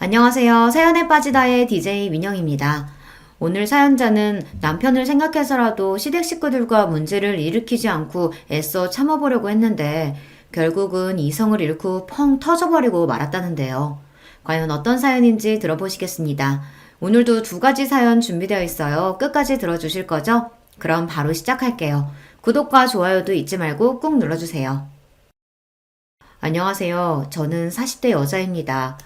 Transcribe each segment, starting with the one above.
안녕하세요. 사연에 빠지다의 DJ 민영입니다. 오늘 사연자는 남편을 생각해서라도 시댁 식구들과 문제를 일으키지 않고 애써 참아보려고 했는데 결국은 이성을 잃고 펑 터져버리고 말았다는데요. 과연 어떤 사연인지 들어보시겠습니다. 오늘도 두 가지 사연 준비되어 있어요. 끝까지 들어주실 거죠? 그럼 바로 시작할게요. 구독과 좋아요도 잊지 말고 꾹 눌러주세요. 안녕하세요. 저는 40대 여자입니다.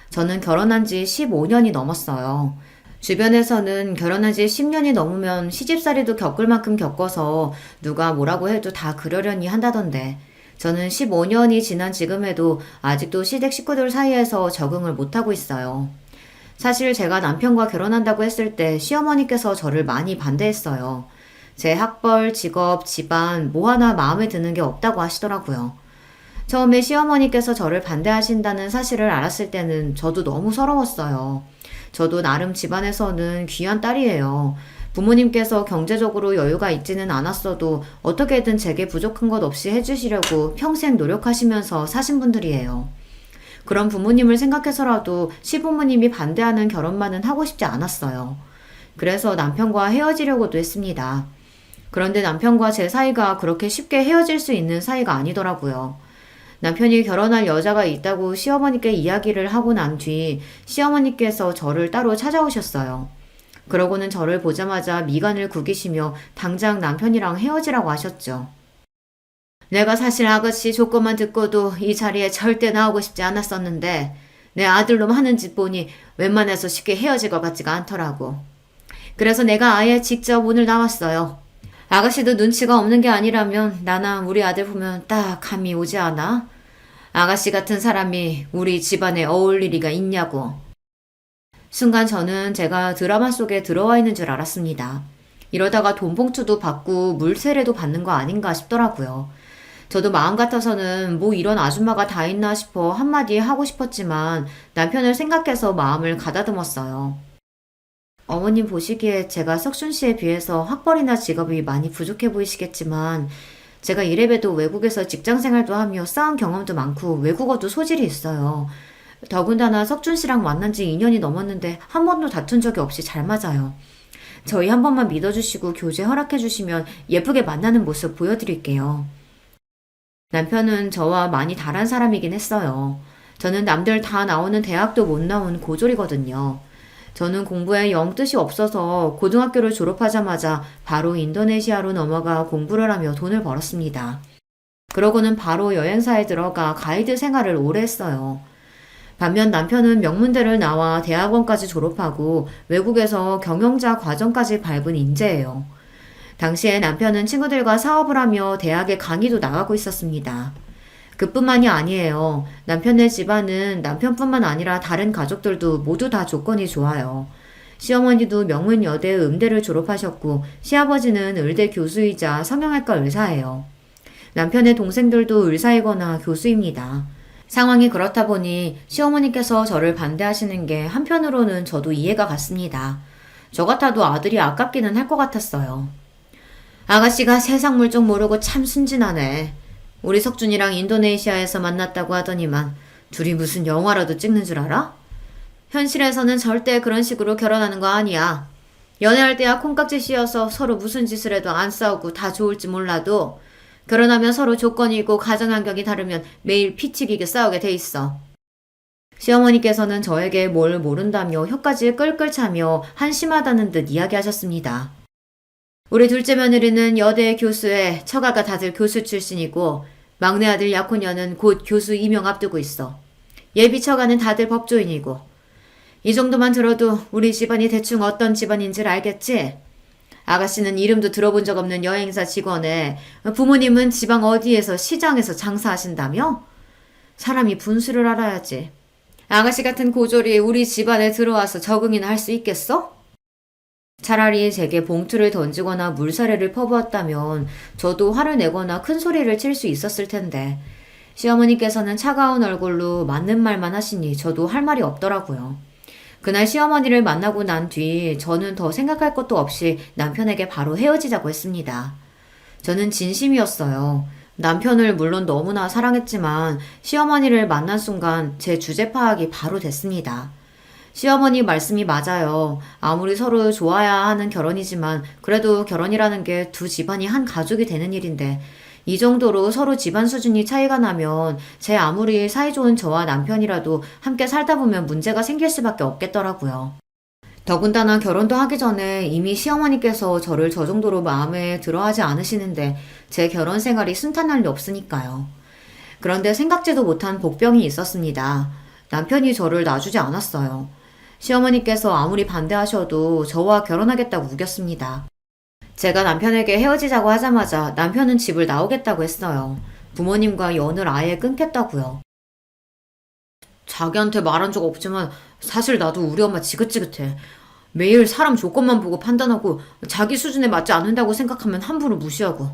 저는 결혼한 지 15년이 넘었어요. 주변에서는 결혼한 지 10년이 넘으면 시집살이도 겪을 만큼 겪어서 누가 뭐라고 해도 다 그러려니 한다던데 저는 15년이 지난 지금에도 아직도 시댁 식구들 사이에서 적응을 못하고 있어요. 사실 제가 남편과 결혼한다고 했을 때 시어머니께서 저를 많이 반대했어요. 제 학벌, 직업, 집안 뭐 하나 마음에 드는 게 없다고 하시더라고요. 처음에 시어머니께서 저를 반대하신다는 사실을 알았을 때는 저도 너무 서러웠어요. 저도 나름 집안에서는 귀한 딸이에요. 부모님께서 경제적으로 여유가 있지는 않았어도 어떻게든 제게 부족한 것 없이 해주시려고 평생 노력하시면서 사신 분들이에요. 그런 부모님을 생각해서라도 시부모님이 반대하는 결혼만은 하고 싶지 않았어요. 그래서 남편과 헤어지려고도 했습니다. 그런데 남편과 제 사이가 그렇게 쉽게 헤어질 수 있는 사이가 아니더라고요. 남편이 결혼할 여자가 있다고 시어머니께 이야기를 하고 난 뒤 시어머니께서 저를 따로 찾아오셨어요. 그러고는 저를 보자마자 미간을 구기시며 당장 남편이랑 헤어지라고 하셨죠. 내가 사실 아가씨 조건만 듣고도 이 자리에 절대 나오고 싶지 않았었는데 내 아들놈 하는 짓 보니 웬만해서 쉽게 헤어질 것 같지가 않더라고. 그래서 내가 아예 직접 오늘 나왔어요. 아가씨도 눈치가 없는 게 아니라면 나나 우리 아들 보면 딱 감이 오지 않아? 아가씨 같은 사람이 우리 집안에 어울릴 리가 있냐고. 순간 저는 제가 드라마 속에 들어와 있는 줄 알았습니다. 이러다가 돈봉투도 받고 물세례도 받는 거 아닌가 싶더라고요. 저도 마음 같아서는 뭐 이런 아줌마가 다 있나 싶어 한마디 하고 싶었지만 남편을 생각해서 마음을 가다듬었어요. 어머님 보시기에 제가 석준 씨에 비해서 학벌이나 직업이 많이 부족해 보이시겠지만 제가 이래봬도 외국에서 직장 생활도 하며 쌓은 경험도 많고 외국어도 소질이 있어요. 더군다나 석준 씨랑 만난 지 2년이 넘었는데 한 번도 다툰 적이 없이 잘 맞아요. 저희 한 번만 믿어주시고 교제 허락해주시면 예쁘게 만나는 모습 보여드릴게요. 남편은 저와 많이 다른 사람이긴 했어요. 저는 남들 다 나오는 대학도 못 나온 고졸이거든요. 저는 공부에 영 뜻이 없어서 고등학교를 졸업하자마자 바로 인도네시아로 넘어가 공부를 하며 돈을 벌었습니다. 그러고는 바로 여행사에 들어가 가이드 생활을 오래 했어요. 반면 남편은 명문대를 나와 대학원까지 졸업하고 외국에서 경영자 과정까지 밟은 인재예요. 당시에 남편은 친구들과 사업을 하며 대학에 강의도 나가고 있었습니다. 그뿐만이 아니에요. 남편네 집안은 남편뿐만 아니라 다른 가족들도 모두 다 조건이 좋아요. 시어머니도 명문여대 음대를 졸업하셨고 시아버지는 의대 교수이자 성형외과 의사예요. 남편의 동생들도 의사이거나 교수입니다. 상황이 그렇다 보니 시어머니께서 저를 반대하시는 게 한편으로는 저도 이해가 갔습니다. 저 같아도 아들이 아깝기는 할 것 같았어요. 아가씨가 세상 물정 모르고 참 순진하네. 우리 석준이랑 인도네시아에서 만났다고 하더니만 둘이 무슨 영화라도 찍는 줄 알아? 현실에서는 절대 그런 식으로 결혼하는 거 아니야. 연애할 때야 콩깍지 씌어서 서로 무슨 짓을 해도 안 싸우고 다 좋을지 몰라도 결혼하면 서로 조건이 있고 가정 환경이 다르면 매일 피튀기게 싸우게 돼 있어. 시어머니께서는 저에게 뭘 모른다며 혀까지 끌끌 차며 한심하다는 듯 이야기하셨습니다. 우리 둘째 며느리는 여대 교수에 처가가 다들 교수 출신이고 막내 아들 약혼녀는 곧 교수 임용 앞두고 있어. 예비 처가는 다들 법조인이고. 이 정도만 들어도 우리 집안이 대충 어떤 집안인지를 알겠지? 아가씨는 이름도 들어본 적 없는 여행사 직원에 부모님은 지방 어디에서 시장에서 장사하신다며? 사람이 분수를 알아야지. 아가씨 같은 고졸이 우리 집안에 들어와서 적응이나 할 수 있겠어? 차라리 제게 봉투를 던지거나 물사례를 퍼부었다면 저도 화를 내거나 큰 소리를 칠 수 있었을 텐데 시어머니께서는 차가운 얼굴로 맞는 말만 하시니 저도 할 말이 없더라고요. 그날 시어머니를 만나고 난 뒤 저는 더 생각할 것도 없이 남편에게 바로 헤어지자고 했습니다. 저는 진심이었어요. 남편을 물론 너무나 사랑했지만 시어머니를 만난 순간 제 주제 파악이 바로 됐습니다. 시어머니 말씀이 맞아요. 아무리 서로 좋아야 하는 결혼이지만 그래도 결혼이라는 게 두 집안이 한 가족이 되는 일인데 이 정도로 서로 집안 수준이 차이가 나면 제 아무리 사이좋은 저와 남편이라도 함께 살다 보면 문제가 생길 수밖에 없겠더라고요. 더군다나 결혼도 하기 전에 이미 시어머니께서 저를 저 정도로 마음에 들어하지 않으시는데 제 결혼 생활이 순탄할 리 없으니까요. 그런데 생각지도 못한 복병이 있었습니다. 남편이 저를 놔주지 않았어요. 시어머니께서 아무리 반대하셔도 저와 결혼하겠다고 우겼습니다. 제가 남편에게 헤어지자고 하자마자 남편은 집을 나오겠다고 했어요. 부모님과 연을 아예 끊겠다고요. 자기한테 말한 적 없지만 사실 나도 우리 엄마 지긋지긋해. 매일 사람 조건만 보고 판단하고 자기 수준에 맞지 않는다고 생각하면 함부로 무시하고.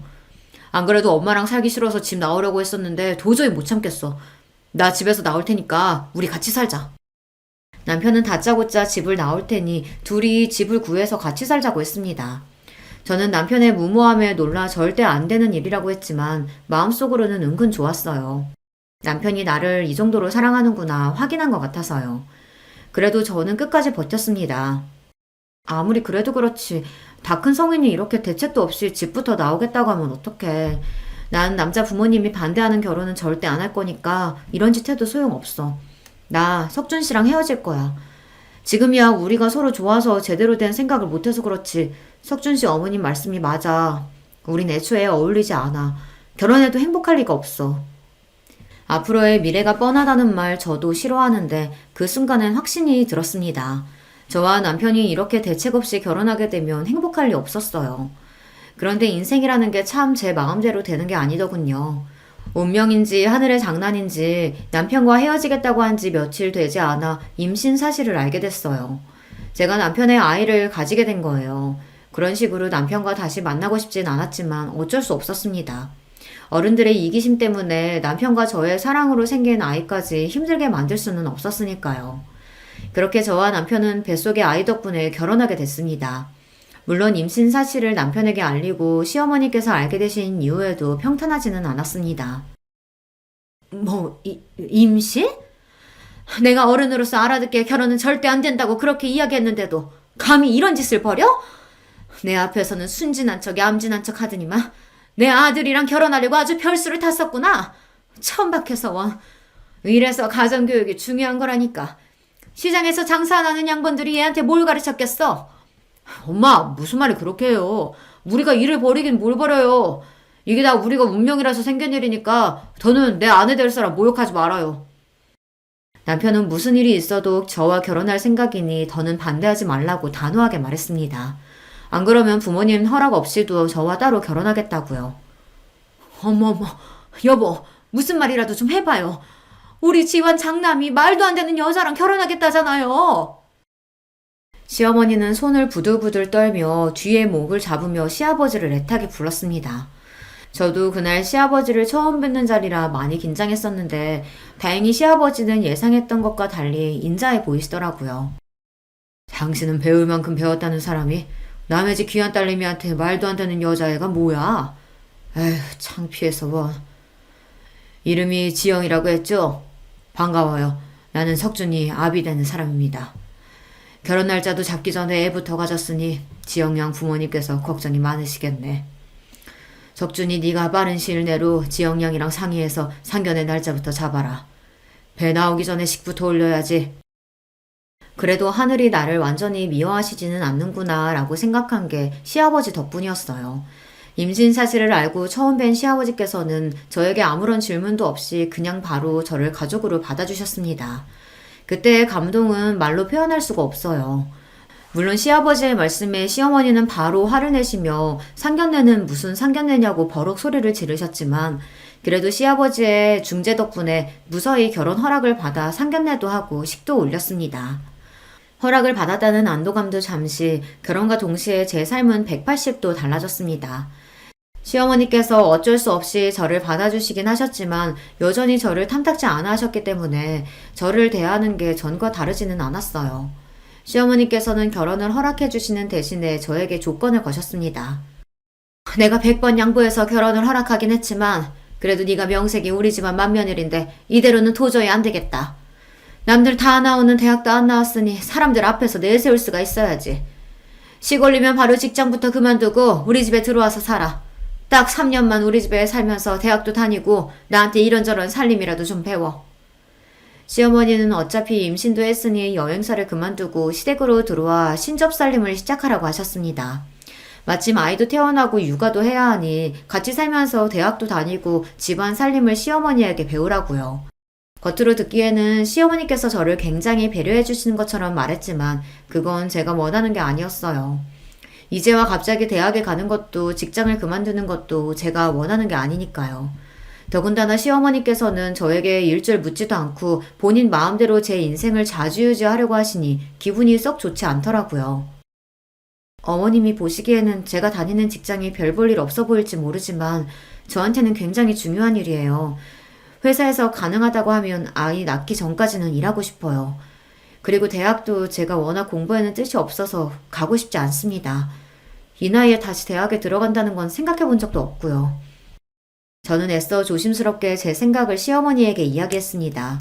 안 그래도 엄마랑 살기 싫어서 집 나오려고 했었는데 도저히 못 참겠어. 나 집에서 나올 테니까 우리 같이 살자. 남편은 다짜고짜 집을 나올 테니 둘이 집을 구해서 같이 살자고 했습니다. 저는 남편의 무모함에 놀라 절대 안 되는 일이라고 했지만 마음속으로는 은근 좋았어요. 남편이 나를 이 정도로 사랑하는구나 확인한 것 같아서요. 그래도 저는 끝까지 버텼습니다. 아무리 그래도 그렇지 다 큰 성인이 이렇게 대책도 없이 집부터 나오겠다고 하면 어떡해. 난 남자 부모님이 반대하는 결혼은 절대 안 할 거니까 이런 짓 해도 소용없어. 나 석준 씨랑 헤어질 거야. 지금이야 우리가 서로 좋아서 제대로 된 생각을 못해서 그렇지 석준 씨 어머님 말씀이 맞아. 우린 애초에 어울리지 않아. 결혼해도 행복할 리가 없어. 앞으로의 미래가 뻔하다는 말 저도 싫어하는데 그 순간엔 확신이 들었습니다. 저와 남편이 이렇게 대책 없이 결혼하게 되면 행복할 리 없었어요. 그런데 인생이라는 게 참 제 마음대로 되는 게 아니더군요. 운명인지 하늘의 장난인지 남편과 헤어지겠다고 한 지 며칠 되지 않아 임신 사실을 알게 됐어요. 제가 남편의 아이를 가지게 된 거예요. 그런 식으로 남편과 다시 만나고 싶진 않았지만 어쩔 수 없었습니다. 어른들의 이기심 때문에 남편과 저의 사랑으로 생긴 아이까지 힘들게 만들 수는 없었으니까요. 그렇게 저와 남편은 뱃속의 아이 덕분에 결혼하게 됐습니다. 물론 임신 사실을 남편에게 알리고 시어머니께서 알게 되신 이후에도 평탄하지는 않았습니다. 임신? 내가 어른으로서 알아듣게 결혼은 절대 안 된다고 그렇게 이야기했는데도 감히 이런 짓을 벌여? 내 앞에서는 순진한 척, 얌진한 척 하더니만 내 아들이랑 결혼하려고 아주 별수를 탔었구나. 처음 박혀서 원. 이래서 가정교육이 중요한 거라니까. 시장에서 장사 안 하는 양반들이 얘한테 뭘 가르쳤겠어? 엄마, 무슨 말이 그렇게 해요. 우리가 일을 벌이긴 뭘 벌여요. 이게 다 우리가 운명이라서 생긴 일이니까 더는 내 아내 될 사람 모욕하지 말아요. 남편은 무슨 일이 있어도 저와 결혼할 생각이니 더는 반대하지 말라고 단호하게 말했습니다. 안 그러면 부모님 허락 없이도 저와 따로 결혼하겠다고요. 어머머, 여보, 무슨 말이라도 좀 해봐요. 우리 집안 장남이 말도 안 되는 여자랑 결혼하겠다잖아요. 시어머니는 손을 부들부들 떨며 뒤에 목을 잡으며 시아버지를 애타게 불렀습니다. 저도 그날 시아버지를 처음 뵙는 자리라 많이 긴장했었는데 다행히 시아버지는 예상했던 것과 달리 인자해 보이시더라고요. 당신은 배울 만큼 배웠다는 사람이 남의 집 귀한 딸내미한테 말도 안 되는 여자애가 뭐야? 에휴, 창피해서 뭐. 이름이 지영이라고 했죠? 반가워요. 나는 석준이 아비 되는 사람입니다. 결혼 날짜도 잡기 전에 애부터 가졌으니 지영 양 부모님께서 걱정이 많으시겠네. 석준이 네가 빠른 시일 내로 지영 양이랑 상의해서 상견례 날짜부터 잡아라. 배 나오기 전에 식부터 올려야지. 그래도 하늘이 나를 완전히 미워하시지는 않는구나 라고 생각한 게 시아버지 덕분이었어요. 임신 사실을 알고 처음 뵌 시아버지께서는 저에게 아무런 질문도 없이 그냥 바로 저를 가족으로 받아주셨습니다. 그때의 감동은 말로 표현할 수가 없어요. 물론 시아버지의 말씀에 시어머니는 바로 화를 내시며 상견례는 무슨 상견례냐고 버럭 소리를 지르셨지만 그래도 시아버지의 중재 덕분에 무사히 결혼 허락을 받아 상견례도 하고 식도 올렸습니다. 허락을 받았다는 안도감도 잠시, 결혼과 동시에 제 삶은 180도 달라졌습니다. 시어머니께서 어쩔 수 없이 저를 받아주시긴 하셨지만 여전히 저를 탐탁지 않아 하셨기 때문에 저를 대하는 게 전과 다르지는 않았어요. 시어머니께서는 결혼을 허락해 주시는 대신에 저에게 조건을 거셨습니다. 내가 100번 양보해서 결혼을 허락하긴 했지만 그래도 네가 명색이 우리 집안 맏며느리인데 이대로는 도저히 안 되겠다. 남들 다 나오는 대학도 안 나왔으니 사람들 앞에서 내세울 수가 있어야지. 시골이면 바로 직장부터 그만두고 우리 집에 들어와서 살아. 딱 3년만 우리 집에 살면서 대학도 다니고 나한테 이런저런 살림이라도 좀 배워. 시어머니는 어차피 임신도 했으니 여행사를 그만두고 시댁으로 들어와 신접살림을 시작하라고 하셨습니다. 마침 아이도 태어나고 육아도 해야 하니 같이 살면서 대학도 다니고 집안 살림을 시어머니에게 배우라고요. 겉으로 듣기에는 시어머니께서 저를 굉장히 배려해 주시는 것처럼 말했지만 그건 제가 원하는 게 아니었어요. 이제와 갑자기 대학에 가는 것도 직장을 그만두는 것도 제가 원하는 게 아니니까요. 더군다나 시어머니께서는 저에게 일절 묻지도 않고 본인 마음대로 제 인생을 좌지우지하려고 하시니 기분이 썩 좋지 않더라고요. 어머님이 보시기에는 제가 다니는 직장이 별 볼 일 없어 보일지 모르지만 저한테는 굉장히 중요한 일이에요. 회사에서 가능하다고 하면 아이 낳기 전까지는 일하고 싶어요. 그리고 대학도 제가 워낙 공부에는 뜻이 없어서 가고 싶지 않습니다. 이 나이에 다시 대학에 들어간다는 건 생각해 본 적도 없고요. 저는 애써 조심스럽게 제 생각을 시어머니에게 이야기했습니다.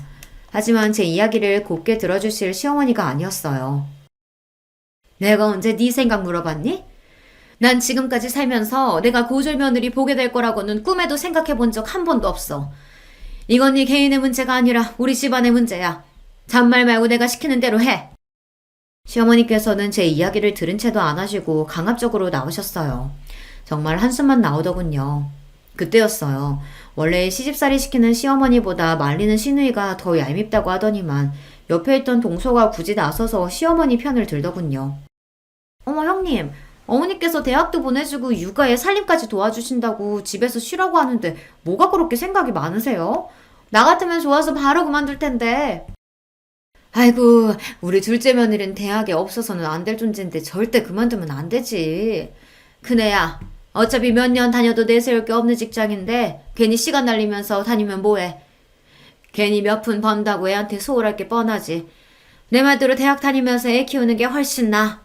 하지만 제 이야기를 곱게 들어주실 시어머니가 아니었어요. 내가 언제 네 생각 물어봤니? 난 지금까지 살면서 내가 고졸 며느리 보게 될 거라고는 꿈에도 생각해 본 적 한 번도 없어. 이건 네 개인의 문제가 아니라 우리 집안의 문제야. 잔말 말고 내가 시키는 대로 해. 시어머니께서는 제 이야기를 들은 채도 안 하시고 강압적으로 나오셨어요. 정말 한숨만 나오더군요. 그때였어요. 원래 시집살이 시키는 시어머니보다 말리는 시누이가 더 얄밉다고 하더니만 옆에 있던 동서가 굳이 나서서 시어머니 편을 들더군요. 어머 형님, 어머니께서 대학도 보내주고 육아에 살림까지 도와주신다고 집에서 쉬라고 하는데 뭐가 그렇게 생각이 많으세요? 나 같으면 좋아서 바로 그만둘 텐데. 아이고, 우리 둘째 며느리는 대학에 없어서는 안 될 존재인데 절대 그만두면 안 되지. 큰애야, 어차피 몇 년 다녀도 내세울 게 없는 직장인데 괜히 시간 날리면서 다니면 뭐해. 괜히 몇 푼 번다고 애한테 소홀할 게 뻔하지. 내 말대로 대학 다니면서 애 키우는 게 훨씬 나아.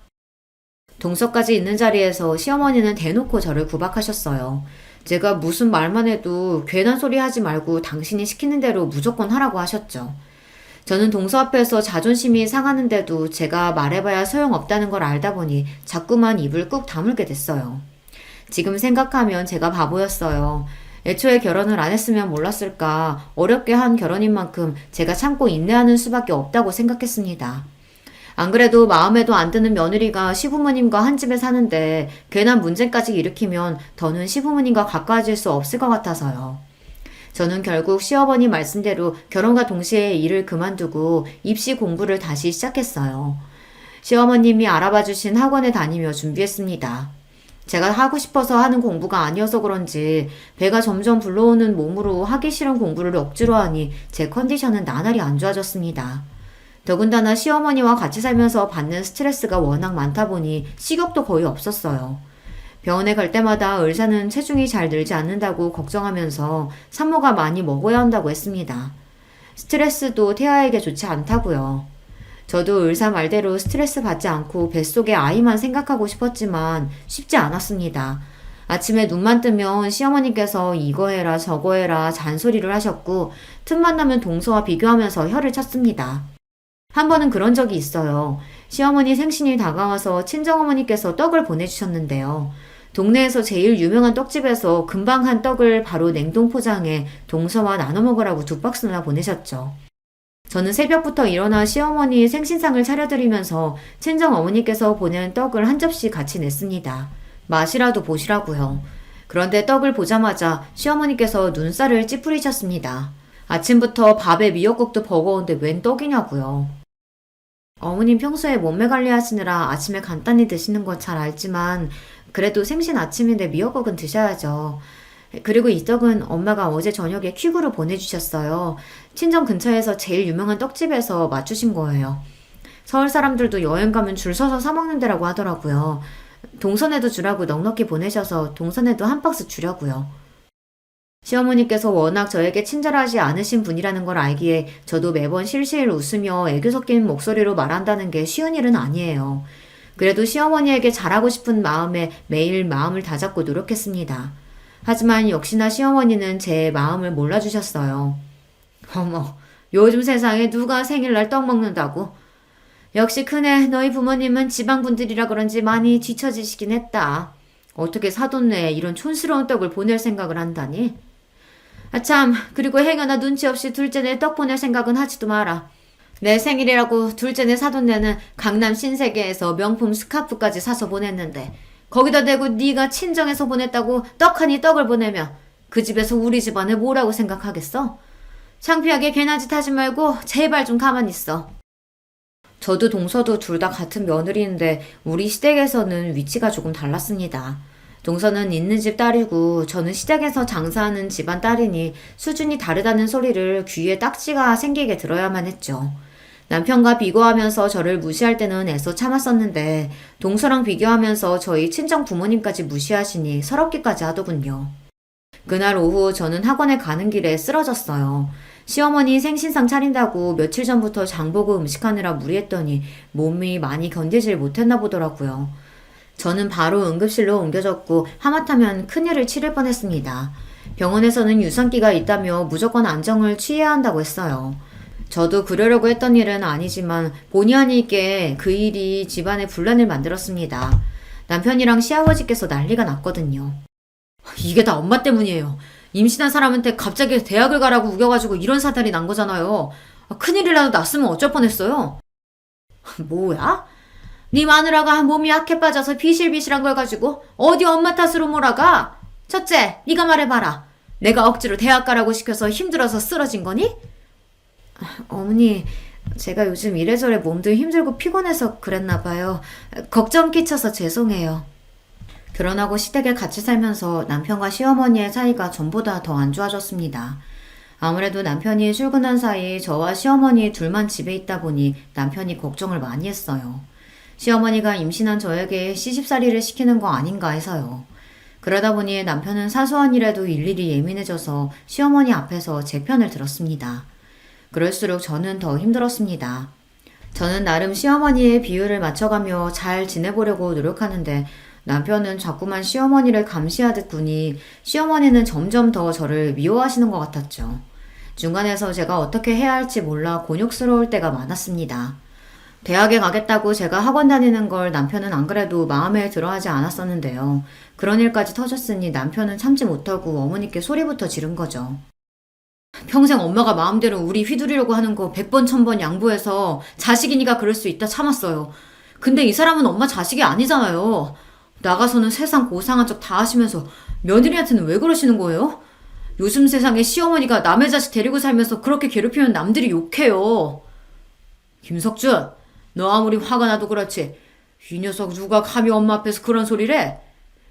동서까지 있는 자리에서 시어머니는 대놓고 저를 구박하셨어요. 제가 무슨 말만 해도 괜한 소리 하지 말고 당신이 시키는 대로 무조건 하라고 하셨죠. 저는 동서 앞에서 자존심이 상하는데도 제가 말해봐야 소용없다는 걸 알다 보니 자꾸만 입을 꾹 다물게 됐어요. 지금 생각하면 제가 바보였어요. 애초에 결혼을 안 했으면 몰랐을까. 어렵게 한 결혼인 만큼 제가 참고 인내하는 수밖에 없다고 생각했습니다. 안 그래도 마음에도 안 드는 며느리가 시부모님과 한 집에 사는데 괜한 문제까지 일으키면 더는 시부모님과 가까워질 수 없을 것 같아서요. 저는 결국 시어머니 말씀대로 결혼과 동시에 일을 그만두고 입시 공부를 다시 시작했어요. 시어머님이 알아봐 주신 학원에 다니며 준비했습니다. 제가 하고 싶어서 하는 공부가 아니어서 그런지 배가 점점 불러오는 몸으로 하기 싫은 공부를 억지로 하니 제 컨디션은 나날이 안 좋아졌습니다. 더군다나 시어머니와 같이 살면서 받는 스트레스가 워낙 많다 보니 식욕도 거의 없었어요. 병원에 갈 때마다 의사는 체중이 잘 늘지 않는다고 걱정하면서 산모가 많이 먹어야 한다고 했습니다. 스트레스도 태아에게 좋지 않다고요. 저도 의사 말대로 스트레스 받지 않고 뱃속에 아이만 생각하고 싶었지만 쉽지 않았습니다. 아침에 눈만 뜨면 시어머니께서 이거 해라 저거 해라 잔소리를 하셨고 틈만 나면 동서와 비교하면서 혀를 찼습니다. 한 번은 그런 적이 있어요. 시어머니 생신이 다가와서 친정어머니께서 떡을 보내주셨는데요. 동네에서 제일 유명한 떡집에서 금방 한 떡을 바로 냉동 포장해 동서와 나눠 먹으라고 2박스나 보내셨죠. 저는 새벽부터 일어나 시어머니 생신상을 차려드리면서 친정어머니께서 보낸 떡을 한 접시 같이 냈습니다. 맛이라도 보시라고요. 그런데 떡을 보자마자 시어머니께서 눈살을 찌푸리셨습니다. 아침부터 밥에 미역국도 버거운데 웬 떡이냐고요. 어머님 평소에 몸매 관리하시느라 아침에 간단히 드시는 건 잘 알지만 그래도 생신 아침인데 미역국은 드셔야죠. 그리고 이 떡은 엄마가 어제 저녁에 퀵으로 보내주셨어요. 친정 근처에서 제일 유명한 떡집에서 맞추신 거예요. 서울 사람들도 여행 가면 줄 서서 사 먹는 데라고 하더라고요. 동선에도 주라고 넉넉히 보내셔서 동선에도 한 박스 주려고요. 시어머니께서 워낙 저에게 친절하지 않으신 분이라는 걸 알기에 저도 매번 실실 웃으며 애교 섞인 목소리로 말한다는 게 쉬운 일은 아니에요. 그래도 시어머니에게 잘하고 싶은 마음에 매일 마음을 다잡고 노력했습니다. 하지만 역시나 시어머니는 제 마음을 몰라주셨어요. 어머, 요즘 세상에 누가 생일날 떡 먹는다고. 역시 크네. 너희 부모님은 지방분들이라 그런지 많이 뒤처지시긴 했다. 어떻게 사돈네에 이런 촌스러운 떡을 보낼 생각을 한다니? 아참, 그리고 행여나 눈치 없이 둘째네 떡 보낼 생각은 하지도 마라. 내 생일이라고 둘째네 사돈네는 강남 신세계에서 명품 스카프까지 사서 보냈는데 거기다 대고 네가 친정에서 보냈다고 떡하니 떡을 보내면 그 집에서 우리 집안에 뭐라고 생각하겠어? 창피하게 괜한 짓 하지 말고 제발 좀 가만히 있어. 저도 동서도 둘 다 같은 며느리인데 우리 시댁에서는 위치가 조금 달랐습니다. 동서는 있는 집 딸이고 저는 시댁에서 장사하는 집안 딸이니 수준이 다르다는 소리를 귀에 딱지가 생기게 들어야만 했죠. 남편과 비교하면서 저를 무시할 때는 애써 참았었는데 동서랑 비교하면서 저희 친정 부모님까지 무시하시니 서럽기까지 하더군요. 그날 오후 저는 학원에 가는 길에 쓰러졌어요. 시어머니 생신상 차린다고 며칠 전부터 장보고 음식하느라 무리했더니 몸이 많이 견디질 못했나 보더라고요. 저는 바로 응급실로 옮겨졌고 하마터면 큰일을 치를 뻔했습니다. 병원에서는 유산기가 있다며 무조건 안정을 취해야 한다고 했어요. 저도 그러려고 했던 일은 아니지만 본의 아니게 그 일이 집안에 분란을 만들었습니다. 남편이랑 시아버지께서 난리가 났거든요. 이게 다 엄마 때문이에요. 임신한 사람한테 갑자기 대학을 가라고 우겨가지고 이런 사달이 난 거잖아요. 큰일이라도 났으면 어쩔 뻔했어요. 뭐야? 네 마누라가 몸이 약해 빠져서 비실비실한 걸 가지고 어디 엄마 탓으로 몰아가? 첫째, 네가 말해봐라. 내가 억지로 대학 가라고 시켜서 힘들어서 쓰러진 거니? 어머니, 제가 요즘 이래저래 몸도 힘들고 피곤해서 그랬나 봐요. 걱정 끼쳐서 죄송해요. 결혼하고 시댁에 같이 살면서 남편과 시어머니의 사이가 전보다 더 안 좋아졌습니다. 아무래도 남편이 출근한 사이 저와 시어머니 둘만 집에 있다 보니 남편이 걱정을 많이 했어요. 시어머니가 임신한 저에게 시집살이를 시키는 거 아닌가 해서요. 그러다 보니 남편은 사소한 일에도 일일이 예민해져서 시어머니 앞에서 제 편을 들었습니다. 그럴수록 저는 더 힘들었습니다. 저는 나름 시어머니의 비율을 맞춰가며 잘 지내보려고 노력하는데 남편은 자꾸만 시어머니를 감시하듯 보니 시어머니는 점점 더 저를 미워하시는 것 같았죠. 중간에서 제가 어떻게 해야 할지 몰라 곤욕스러울 때가 많았습니다. 대학에 가겠다고 제가 학원 다니는 걸 남편은 안 그래도 마음에 들어하지 않았었는데요. 그런 일까지 터졌으니 남편은 참지 못하고 어머니께 소리부터 지른 거죠. 평생 엄마가 마음대로 우리 휘두르려고 하는 거 100번 1000번 양보해서 자식이니까 그럴 수 있다 참았어요. 근데 이 사람은 엄마 자식이 아니잖아요. 나가서는 세상 고상한 척 다 하시면서 며느리한테는 왜 그러시는 거예요? 요즘 세상에 시어머니가 남의 자식 데리고 살면서 그렇게 괴롭히면 남들이 욕해요. 김석준, 너 아무리 화가 나도 그렇지. 이 녀석 누가 감히 엄마 앞에서 그런 소리를 해?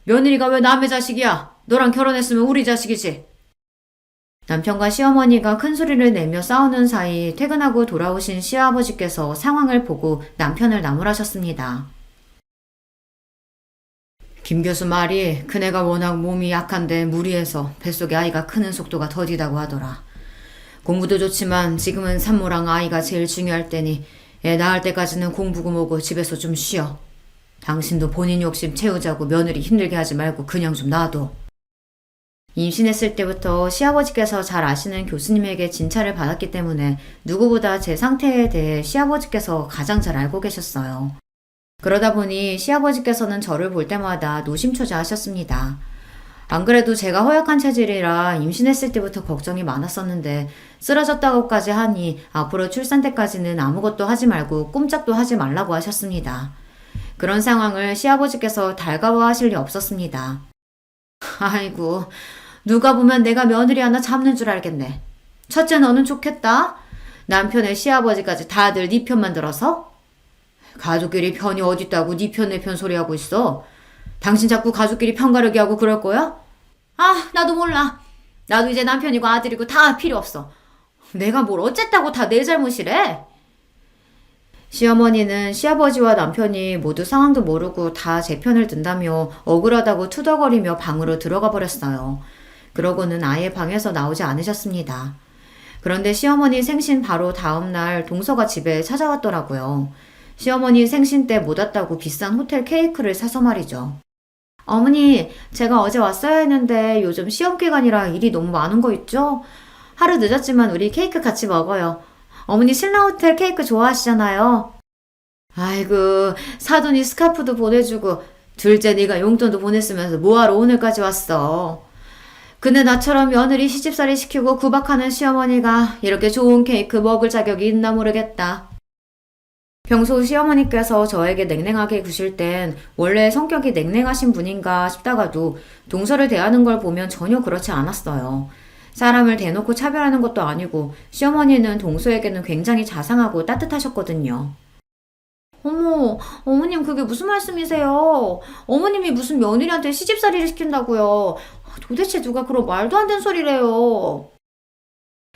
며느리가 왜 남의 자식이야? 너랑 결혼했으면 우리 자식이지. 남편과 시어머니가 큰 소리를 내며 싸우는 사이 퇴근하고 돌아오신 시아버지께서 상황을 보고 남편을 나무라셨습니다. 김 교수 말이 그네가 워낙 몸이 약한데 무리해서 뱃속에 아이가 크는 속도가 더디다고 하더라. 공부도 좋지만 지금은 산모랑 아이가 제일 중요할 때니 애 낳을 때까지는 공부고 뭐고 집에서 좀 쉬어. 당신도 본인 욕심 채우자고 며느리 힘들게 하지 말고 그냥 좀 놔둬. 임신했을 때부터 시아버지께서 잘 아시는 교수님에게 진찰을 받았기 때문에 누구보다 제 상태에 대해 시아버지께서 가장 잘 알고 계셨어요. 그러다 보니 시아버지께서는 저를 볼 때마다 노심초사하셨습니다. 안 그래도 제가 허약한 체질이라 임신했을 때부터 걱정이 많았었는데 쓰러졌다고까지 하니 앞으로 출산 때까지는 아무것도 하지 말고 꼼짝도 하지 말라고 하셨습니다. 그런 상황을 시아버지께서 달가워하실 리 없었습니다. 아이고, 누가 보면 내가 며느리 하나 잡는 줄 알겠네. 첫째 너는 좋겠다. 남편의 시아버지까지 다들 네 편만 들어서? 가족끼리 편이 어딨다고 네 편 내 편 소리하고 있어. 당신 자꾸 가족끼리 편가르기 하고 그럴 거야? 아, 나도 몰라. 나도 이제 남편이고 아들이고 다 필요 없어. 내가 뭘 어쨌다고 다 내 잘못이래? 시어머니는 시아버지와 남편이 모두 상황도 모르고 다 제 편을 든다며 억울하다고 투덜거리며 방으로 들어가 버렸어요. 그러고는 아예 방에서 나오지 않으셨습니다. 그런데 시어머니 생신 바로 다음날 동서가 집에 찾아왔더라고요. 시어머니 생신 때 못 왔다고 비싼 호텔 케이크를 사서 말이죠. 어머니, 제가 어제 왔어야 했는데 요즘 시험 기간이라 일이 너무 많은 거 있죠? 하루 늦었지만 우리 케이크 같이 먹어요. 어머니 신라호텔 케이크 좋아하시잖아요. 아이고, 사돈이 스카프도 보내주고 둘째 네가 용돈도 보냈으면서 뭐하러 오늘까지 왔어. 근데 나처럼 며느리 시집살이 시키고 구박하는 시어머니가 이렇게 좋은 케이크 먹을 자격이 있나 모르겠다. 평소 시어머니께서 저에게 냉랭하게 구실 땐 원래 성격이 냉랭하신 분인가 싶다가도 동서를 대하는 걸 보면 전혀 그렇지 않았어요. 사람을 대놓고 차별하는 것도 아니고 시어머니는 동서에게는 굉장히 자상하고 따뜻하셨거든요. 어머, 어머님 그게 무슨 말씀이세요? 어머님이 무슨 며느리한테 시집살이를 시킨다고요? 도대체 누가 그런 말도 안 되는 소리래요?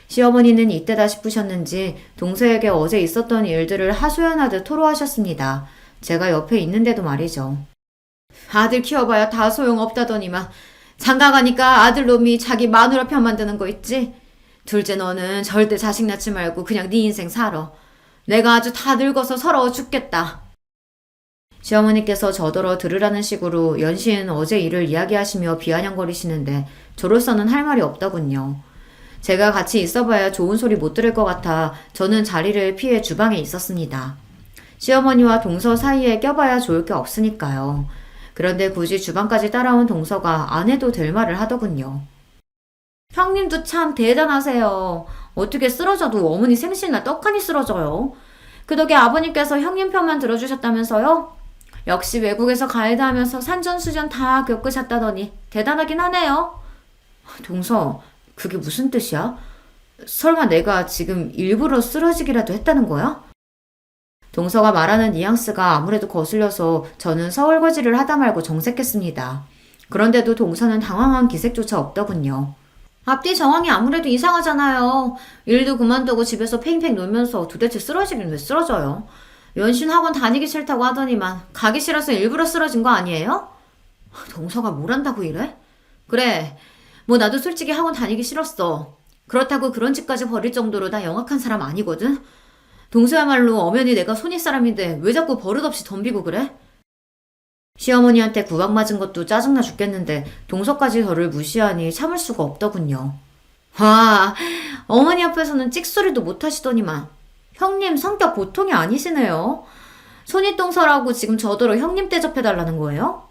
시어머니는 이때다 싶으셨는지 동서에게 어제 있었던 일들을 하소연하듯 토로하셨습니다. 제가 옆에 있는데도 말이죠. 아들 키워봐야 다 소용없다더니만 장가 가니까 아들놈이 자기 마누라 편 만드는 거 있지? 둘째 너는 절대 자식 낳지 말고 그냥 네 인생 살아. 내가 아주 다 늙어서 서러워 죽겠다. 시어머니께서 저더러 들으라는 식으로 연신 어제 일을 이야기하시며 비아냥거리시는데 저로서는 할 말이 없더군요. 제가 같이 있어봐야 좋은 소리 못 들을 것 같아 저는 자리를 피해 주방에 있었습니다. 시어머니와 동서 사이에 껴봐야 좋을 게 없으니까요. 그런데 굳이 주방까지 따라온 동서가 안 해도 될 말을 하더군요. 형님도 참 대단하세요. 어떻게 쓰러져도 어머니 생신날 떡하니 쓰러져요. 그 덕에 아버님께서 형님 편만 들어주셨다면서요? 역시 외국에서 가이드 하면서 산전수전 다 겪으셨다더니 대단하긴 하네요. 동서, 그게 무슨 뜻이야? 설마 내가 지금 일부러 쓰러지기라도 했다는 거야? 동서가 말하는 뉘앙스가 아무래도 거슬려서 저는 서울거지를 하다 말고 정색했습니다. 그런데도 동서는 당황한 기색조차 없더군요. 앞뒤 정황이 아무래도 이상하잖아요. 일도 그만두고 집에서 팽팽 놀면서 도대체 쓰러지긴 왜 쓰러져요? 연신 학원 다니기 싫다고 하더니만 가기 싫어서 일부러 쓰러진 거 아니에요? 동서가 뭘 한다고 이래? 그래, 뭐 나도 솔직히 학원 다니기 싫었어. 그렇다고 그런 집까지 버릴 정도로 나 영악한 사람 아니거든? 동서야말로 엄연히 내가 손윗사람인데 왜 자꾸 버릇없이 덤비고 그래? 시어머니한테 구박 맞은 것도 짜증나 죽겠는데 동서까지 저를 무시하니 참을 수가 없더군요. 와, 어머니 앞에서는 찍소리도 못 하시더니만. 형님 성격 보통이 아니시네요. 손윗동서라고 지금 저더러 형님 대접해달라는 거예요?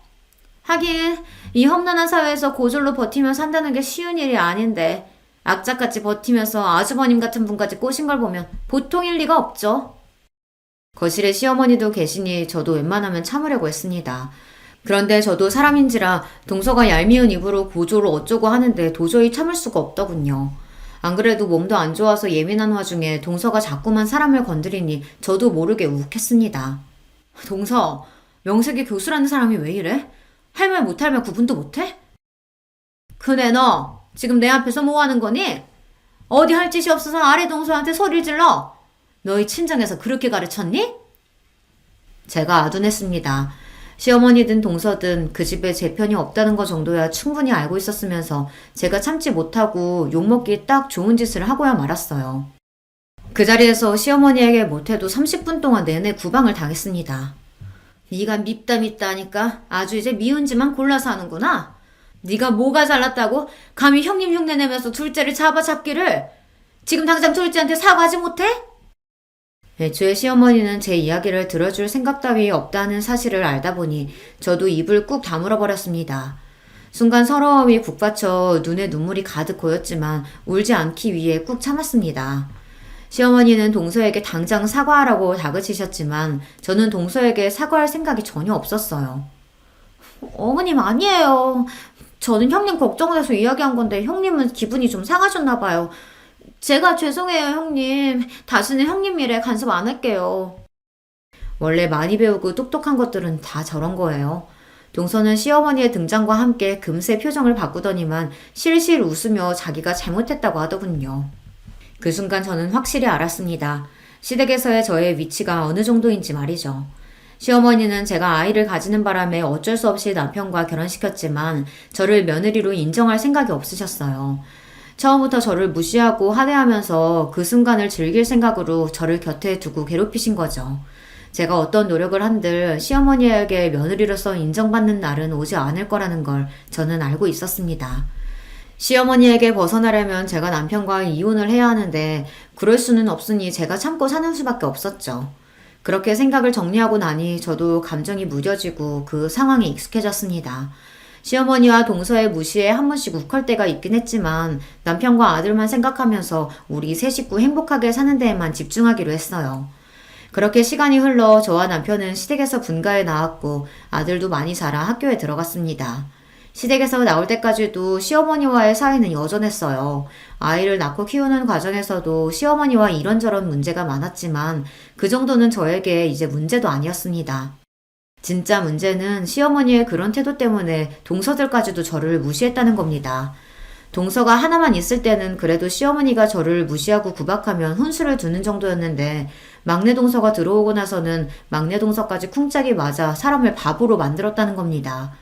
하긴 이 험난한 사회에서 고졸로 버티며 산다는 게 쉬운 일이 아닌데 악착같이 버티면서 아주버님 같은 분까지 꼬신 걸 보면 보통일 리가 없죠. 거실에 시어머니도 계시니 저도 웬만하면 참으려고 했습니다. 그런데 저도 사람인지라 동서가 얄미운 입으로 고조를 어쩌고 하는데 도저히 참을 수가 없더군요. 안 그래도 몸도 안 좋아서 예민한 와중에 동서가 자꾸만 사람을 건드리니 저도 모르게 욱했습니다. 동서, 명색이 교수라는 사람이 왜 이래? 할 말 못할 말 구분도 못해? 그네 너 지금 내 앞에서 뭐 하는 거니? 어디 할 짓이 없어서 아래 동서한테 소리를 질러? 너희 친정에서 그렇게 가르쳤니? 제가 아둔했습니다. 시어머니든 동서든 그 집에 제 편이 없다는 것 정도야 충분히 알고 있었으면서 제가 참지 못하고 욕먹기 딱 좋은 짓을 하고야 말았어요. 그 자리에서 시어머니에게 못해도 30분 동안 내내 구방을 당했습니다. 네가 밉다 하니까 아주 이제 미운지만 골라서 하는구나. 네가 뭐가 잘났다고 감히 형님 흉내내면서 둘째를 잡기를. 지금 당장 둘째한테 사과하지 못해? 애초에 시어머니는 제 이야기를 들어줄 생각 따위 없다는 사실을 알다 보니 저도 입을 꾹 다물어 버렸습니다. 순간 서러움이 북받쳐 눈에 눈물이 가득 고였지만 울지 않기 위해 꾹 참았습니다. 시어머니는 동서에게 당장 사과하라고 다그치셨지만 저는 동서에게 사과할 생각이 전혀 없었어요. 어머님 아니에요. 저는 형님 걱정돼서 이야기한 건데 형님은 기분이 좀 상하셨나 봐요. 제가 죄송해요 형님. 다시는 형님 일에 간섭 안 할게요. 원래 많이 배우고 똑똑한 것들은 다 저런 거예요. 동서는 시어머니의 등장과 함께 금세 표정을 바꾸더니만 실실 웃으며 자기가 잘못했다고 하더군요. 그 순간 저는 확실히 알았습니다. 시댁에서의 저의 위치가 어느 정도인지 말이죠. 시어머니는 제가 아이를 가지는 바람에 어쩔 수 없이 남편과 결혼시켰지만 저를 며느리로 인정할 생각이 없으셨어요. 처음부터 저를 무시하고 하대하면서 그 순간을 즐길 생각으로 저를 곁에 두고 괴롭히신 거죠. 제가 어떤 노력을 한들 시어머니에게 며느리로서 인정받는 날은 오지 않을 거라는 걸 저는 알고 있었습니다. 시어머니에게 벗어나려면 제가 남편과 이혼을 해야 하는데 그럴 수는 없으니 제가 참고 사는 수밖에 없었죠. 그렇게 생각을 정리하고 나니 저도 감정이 무뎌지고 그 상황에 익숙해졌습니다. 시어머니와 동서의 무시에 한 번씩 욱할 때가 있긴 했지만 남편과 아들만 생각하면서 우리 세 식구 행복하게 사는 데에만 집중하기로 했어요. 그렇게 시간이 흘러 저와 남편은 시댁에서 분가에 나왔고 아들도 많이 자라 학교에 들어갔습니다. 시댁에서 나올 때까지도 시어머니와의 사이는 여전했어요. 아이를 낳고 키우는 과정에서도 시어머니와 이런저런 문제가 많았지만 그 정도는 저에게 이제 문제도 아니었습니다. 진짜 문제는 시어머니의 그런 태도 때문에 동서들까지도 저를 무시했다는 겁니다. 동서가 하나만 있을 때는 그래도 시어머니가 저를 무시하고 구박하면 훈수를 두는 정도였는데 막내 동서가 들어오고 나서는 막내 동서까지 쿵짝이 맞아 사람을 바보로 만들었다는 겁니다.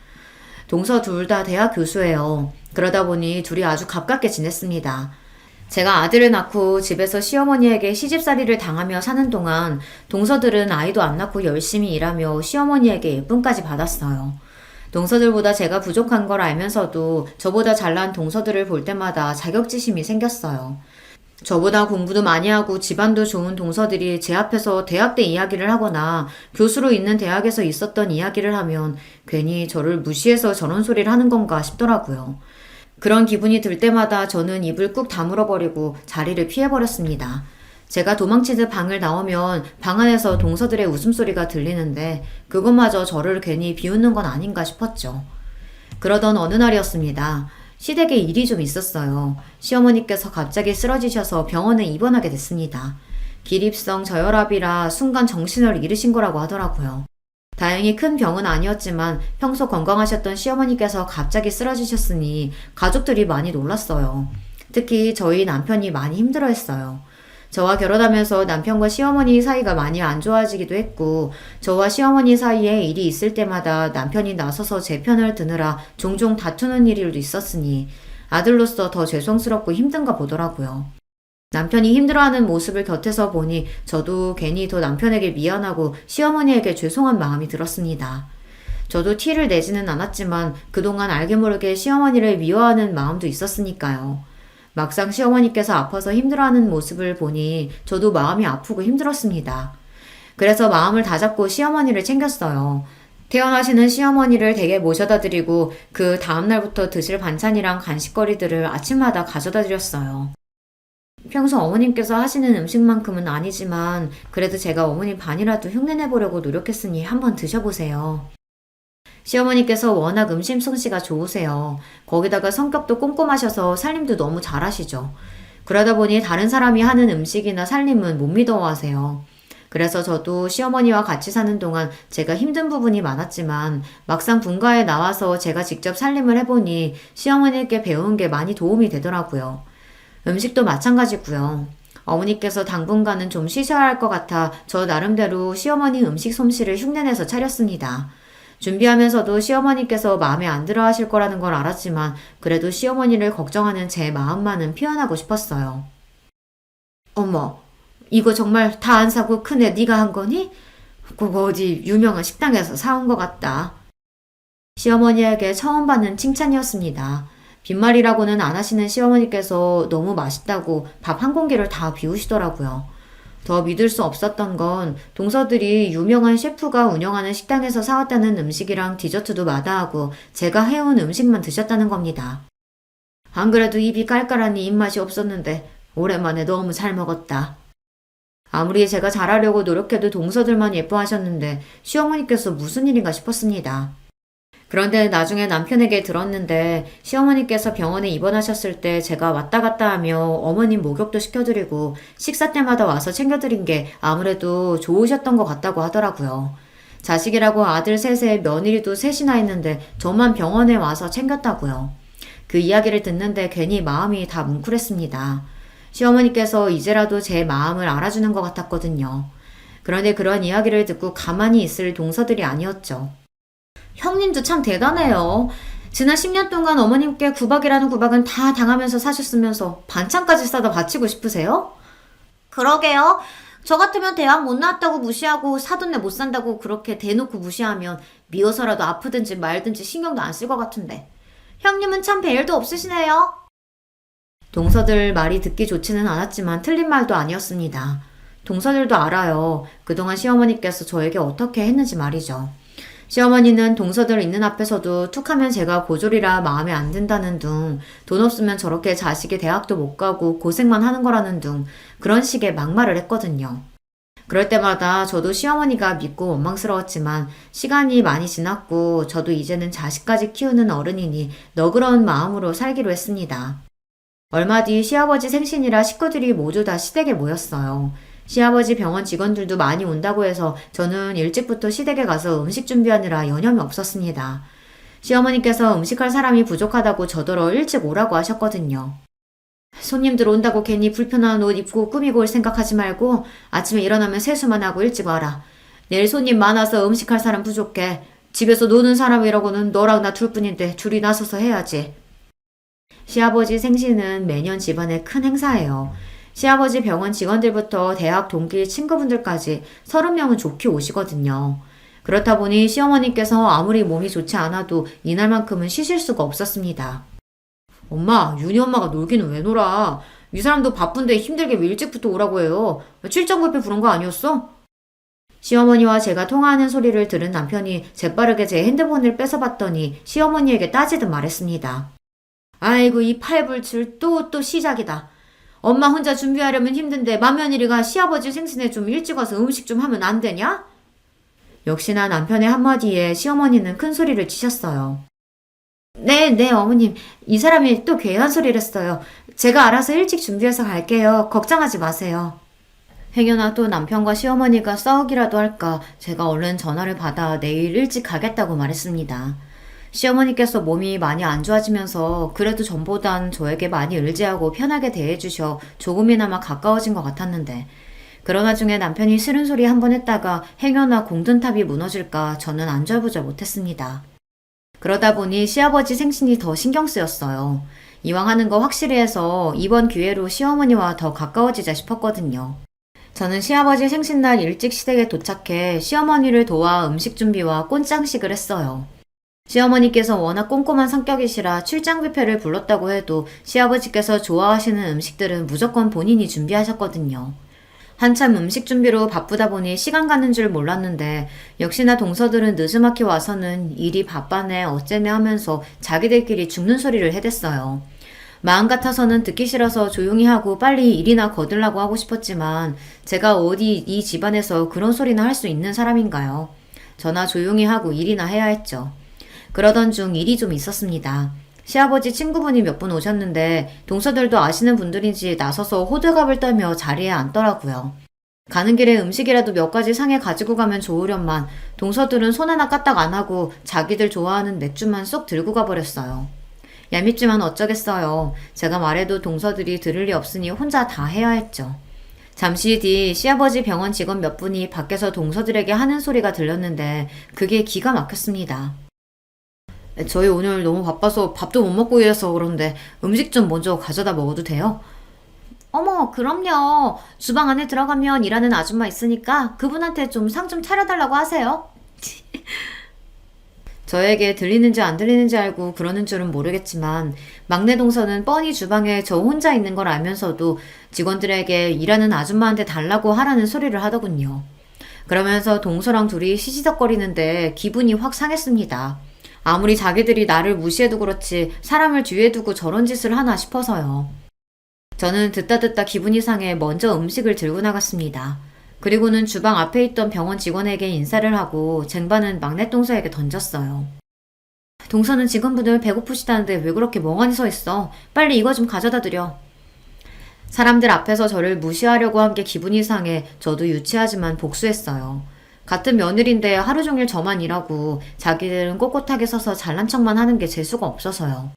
동서 둘 다 대학 교수예요. 그러다 보니 둘이 아주 가깝게 지냈습니다. 제가 아들을 낳고 집에서 시어머니에게 시집살이를 당하며 사는 동안 동서들은 아이도 안 낳고 열심히 일하며 시어머니에게 예쁨까지 받았어요. 동서들보다 제가 부족한 걸 알면서도 저보다 잘난 동서들을 볼 때마다 자격지심이 생겼어요. 저보다 공부도 많이 하고 집안도 좋은 동서들이 제 앞에서 대학 때 이야기를 하거나 교수로 있는 대학에서 있었던 이야기를 하면 괜히 저를 무시해서 저런 소리를 하는 건가 싶더라고요. 그런 기분이 들 때마다 저는 입을 꾹 다물어 버리고 자리를 피해버렸습니다. 제가 도망치듯 방을 나오면 방 안에서 동서들의 웃음소리가 들리는데 그것마저 저를 괜히 비웃는 건 아닌가 싶었죠. 그러던 어느 날이었습니다. 시댁에 일이 좀 있었어요. 시어머니께서 갑자기 쓰러지셔서 병원에 입원하게 됐습니다. 기립성 저혈압이라 순간 정신을 잃으신 거라고 하더라고요. 다행히 큰 병은 아니었지만 평소 건강하셨던 시어머니께서 갑자기 쓰러지셨으니 가족들이 많이 놀랐어요. 특히 저희 남편이 많이 힘들어했어요. 저와 결혼하면서 남편과 시어머니 사이가 많이 안 좋아지기도 했고 저와 시어머니 사이에 일이 있을 때마다 남편이 나서서 제 편을 드느라 종종 다투는 일도 있었으니 아들로서 더 죄송스럽고 힘든가 보더라고요. 남편이 힘들어하는 모습을 곁에서 보니 저도 괜히 더 남편에게 미안하고 시어머니에게 죄송한 마음이 들었습니다. 저도 티를 내지는 않았지만 그동안 알게 모르게 시어머니를 미워하는 마음도 있었으니까요. 막상 시어머니께서 아파서 힘들어하는 모습을 보니 저도 마음이 아프고 힘들었습니다. 그래서 마음을 다잡고 시어머니를 챙겼어요. 퇴원하시는 시어머니를 댁에 모셔다 드리고 그 다음날부터 드실 반찬이랑 간식거리들을 아침마다 가져다 드렸어요. 평소 어머님께서 하시는 음식만큼은 아니지만 그래도 제가 어머님 반이라도 흉내내보려고 노력했으니 한번 드셔보세요. 시어머니께서 워낙 음식 솜씨가 좋으세요. 거기다가 성격도 꼼꼼하셔서 살림도 너무 잘하시죠. 그러다 보니 다른 사람이 하는 음식이나 살림은 못 믿어하세요. 그래서 저도 시어머니와 같이 사는 동안 제가 힘든 부분이 많았지만 막상 분가에 나와서 제가 직접 살림을 해보니 시어머니께 배운 게 많이 도움이 되더라고요. 음식도 마찬가지고요. 어머니께서 당분간은 좀 쉬셔야 할 것 같아 저 나름대로 시어머니 음식 솜씨를 흉내내서 차렸습니다. 준비하면서도 시어머니께서 마음에 안 들어 하실 거라는 걸 알았지만 그래도 시어머니를 걱정하는 제 마음만은 표현하고 싶었어요. 어머, 이거 정말 다 안 사고 큰애 네가 한 거니? 그거 어디 유명한 식당에서 사온 것 같다. 시어머니에게 처음 받는 칭찬이었습니다. 빈말이라고는 안 하시는 시어머니께서 너무 맛있다고 밥 한 공기를 다 비우시더라고요. 더 믿을 수 없었던 건 동서들이 유명한 셰프가 운영하는 식당에서 사왔다는 음식이랑 디저트도 마다하고 제가 해온 음식만 드셨다는 겁니다. 안 그래도 입이 깔깔하니 입맛이 없었는데 오랜만에 너무 잘 먹었다. 아무리 제가 잘하려고 노력해도 동서들만 예뻐하셨는데 시어머니께서 무슨 일인가 싶었습니다. 그런데 나중에 남편에게 들었는데 시어머니께서 병원에 입원하셨을 때 제가 왔다 갔다 하며 어머님 목욕도 시켜드리고 식사 때마다 와서 챙겨드린 게 아무래도 좋으셨던 것 같다고 하더라고요. 자식이라고 아들 셋에 며느리도 셋이나 있는데 저만 병원에 와서 챙겼다고요. 그 이야기를 듣는데 괜히 마음이 다 뭉클했습니다. 시어머니께서 이제라도 제 마음을 알아주는 것 같았거든요. 그런데 그런 이야기를 듣고 가만히 있을 동서들이 아니었죠. 형님도 참 대단해요. 지난 10년 동안 어머님께 구박이라는 구박은 다 당하면서 사셨으면서 반찬까지 싸다 바치고 싶으세요? 그러게요. 저 같으면 대학 못 나왔다고 무시하고 사돈네 못 산다고 그렇게 대놓고 무시하면 미워서라도 아프든지 말든지 신경도 안 쓸 것 같은데. 형님은 참 배일도 없으시네요. 동서들 말이 듣기 좋지는 않았지만 틀린 말도 아니었습니다. 동서들도 알아요. 그동안 시어머니께서 저에게 어떻게 했는지 말이죠. 시어머니는 동서들 있는 앞에서도 툭하면 제가 고졸이라 마음에 안 든다는 둥, 돈 없으면 저렇게 자식이 대학도 못 가고 고생만 하는 거라는 둥, 그런 식의 막말을 했거든요. 그럴 때마다 저도 시어머니가 믿고 원망스러웠지만 시간이 많이 지났고 저도 이제는 자식까지 키우는 어른이니 너그러운 마음으로 살기로 했습니다. 얼마 뒤 시아버지 생신이라 식구들이 모두 다 시댁에 모였어요. 시아버지 병원 직원들도 많이 온다고 해서 저는 일찍부터 시댁에 가서 음식 준비하느라 여념이 없었습니다. 시어머니께서 음식할 사람이 부족하다고 저더러 일찍 오라고 하셨거든요. 손님들 온다고 괜히 불편한 옷 입고 꾸미고 올 생각하지 말고 아침에 일어나면 세수만 하고 일찍 와라. 내일 손님 많아서 음식할 사람 부족해. 집에서 노는 사람이라고는 너랑 나 둘뿐인데 둘이 나서서 해야지. 시아버지 생신은 매년 집안의 큰 행사예요. 시아버지 병원 직원들부터 대학 동기 친구분들까지 30명은 좋게 오시거든요. 그렇다 보니 시어머니께서 아무리 몸이 좋지 않아도 이날만큼은 쉬실 수가 없었습니다. 엄마, 윤희 엄마가 놀기는 왜 놀아? 이 사람도 바쁜데 힘들게 왜 일찍부터 오라고 해요? 출장 뷔페 부른 거 아니었어? 시어머니와 제가 통화하는 소리를 들은 남편이 재빠르게 제 핸드폰을 뺏어봤더니 시어머니에게 따지듯 말했습니다. 아이고 이 팔불출 또 시작이다. 엄마 혼자 준비하려면 힘든데 맏며느리가 시아버지 생신에 좀 일찍 와서 음식 좀 하면 안 되냐? 역시나 남편의 한마디에 시어머니는 큰 소리를 치셨어요. 네, 어머님. 이 사람이 또 괴한 소리를 했어요. 제가 알아서 일찍 준비해서 갈게요. 걱정하지 마세요. 행여나 또 남편과 시어머니가 싸우기라도 할까 제가 얼른 전화를 받아 내일 일찍 가겠다고 말했습니다. 시어머니께서 몸이 많이 안 좋아지면서 그래도 전보단 저에게 많이 의지하고 편하게 대해주셔 조금이나마 가까워진 것 같았는데 그러나 중에 남편이 싫은 소리 한 번 했다가 행여나 공든탑이 무너질까 저는 안절부절 못했습니다. 그러다 보니 시아버지 생신이 더 신경 쓰였어요. 이왕 하는 거 확실히 해서 이번 기회로 시어머니와 더 가까워지자 싶었거든요. 저는 시아버지 생신날 일찍 시댁에 도착해 시어머니를 도와 음식 준비와 꽃장식을 했어요. 시어머니께서 워낙 꼼꼼한 성격이시라 출장 뷔페를 불렀다고 해도 시아버지께서 좋아하시는 음식들은 무조건 본인이 준비하셨거든요. 한참 음식 준비로 바쁘다 보니 시간 가는 줄 몰랐는데 역시나 동서들은 느즈막히 와서는 일이 바빠네 어째네 하면서 자기들끼리 죽는 소리를 해댔어요. 마음 같아서는 듣기 싫어서 조용히 하고 빨리 일이나 거들라고 하고 싶었지만 제가 어디 이 집안에서 그런 소리나 할 수 있는 사람인가요? 저나 조용히 하고 일이나 해야 했죠. 그러던 중 일이 좀 있었습니다. 시아버지 친구분이 몇 분 오셨는데 동서들도 아시는 분들인지 나서서 호들갑을 떨며 자리에 앉더라고요. 가는 길에 음식이라도 몇 가지 상에 가지고 가면 좋으련만 동서들은 손 하나 까딱 안 하고 자기들 좋아하는 맥주만 쏙 들고 가버렸어요. 얄밉지만 어쩌겠어요. 제가 말해도 동서들이 들을 리 없으니 혼자 다 해야 했죠. 잠시 뒤 시아버지 병원 직원 몇 분이 밖에서 동서들에게 하는 소리가 들렸는데 그게 기가 막혔습니다. 저희 오늘 너무 바빠서 밥도 못 먹고 이래서 그런데 음식 좀 먼저 가져다 먹어도 돼요? 어머, 그럼요. 주방 안에 들어가면 일하는 아줌마 있으니까 그분한테 좀 상 좀 차려달라고 하세요. 저에게 들리는지 안 들리는지 알고 그러는 줄은 모르겠지만 막내 동서는 뻔히 주방에 저 혼자 있는 걸 알면서도 직원들에게 일하는 아줌마한테 달라고 하라는 소리를 하더군요. 그러면서 동서랑 둘이 시시덕거리는데 기분이 확 상했습니다. 아무리 자기들이 나를 무시해도 그렇지 사람을 뒤에 두고 저런 짓을 하나 싶어서요. 저는 듣다 기분이 상해 먼저 음식을 들고 나갔습니다. 그리고는 주방 앞에 있던 병원 직원에게 인사를 하고 쟁반은 막내 동서에게 던졌어요. 동서는 직원분들 배고프시다는데 왜 그렇게 멍하니 서 있어? 빨리 이거 좀 가져다 드려. 사람들 앞에서 저를 무시하려고 한 게 기분이 상해 저도 유치하지만 복수했어요. 같은 며느리인데 하루 종일 저만 일하고 자기들은 꼿꼿하게 서서 잘난 척만 하는 게 재수가 없어서요.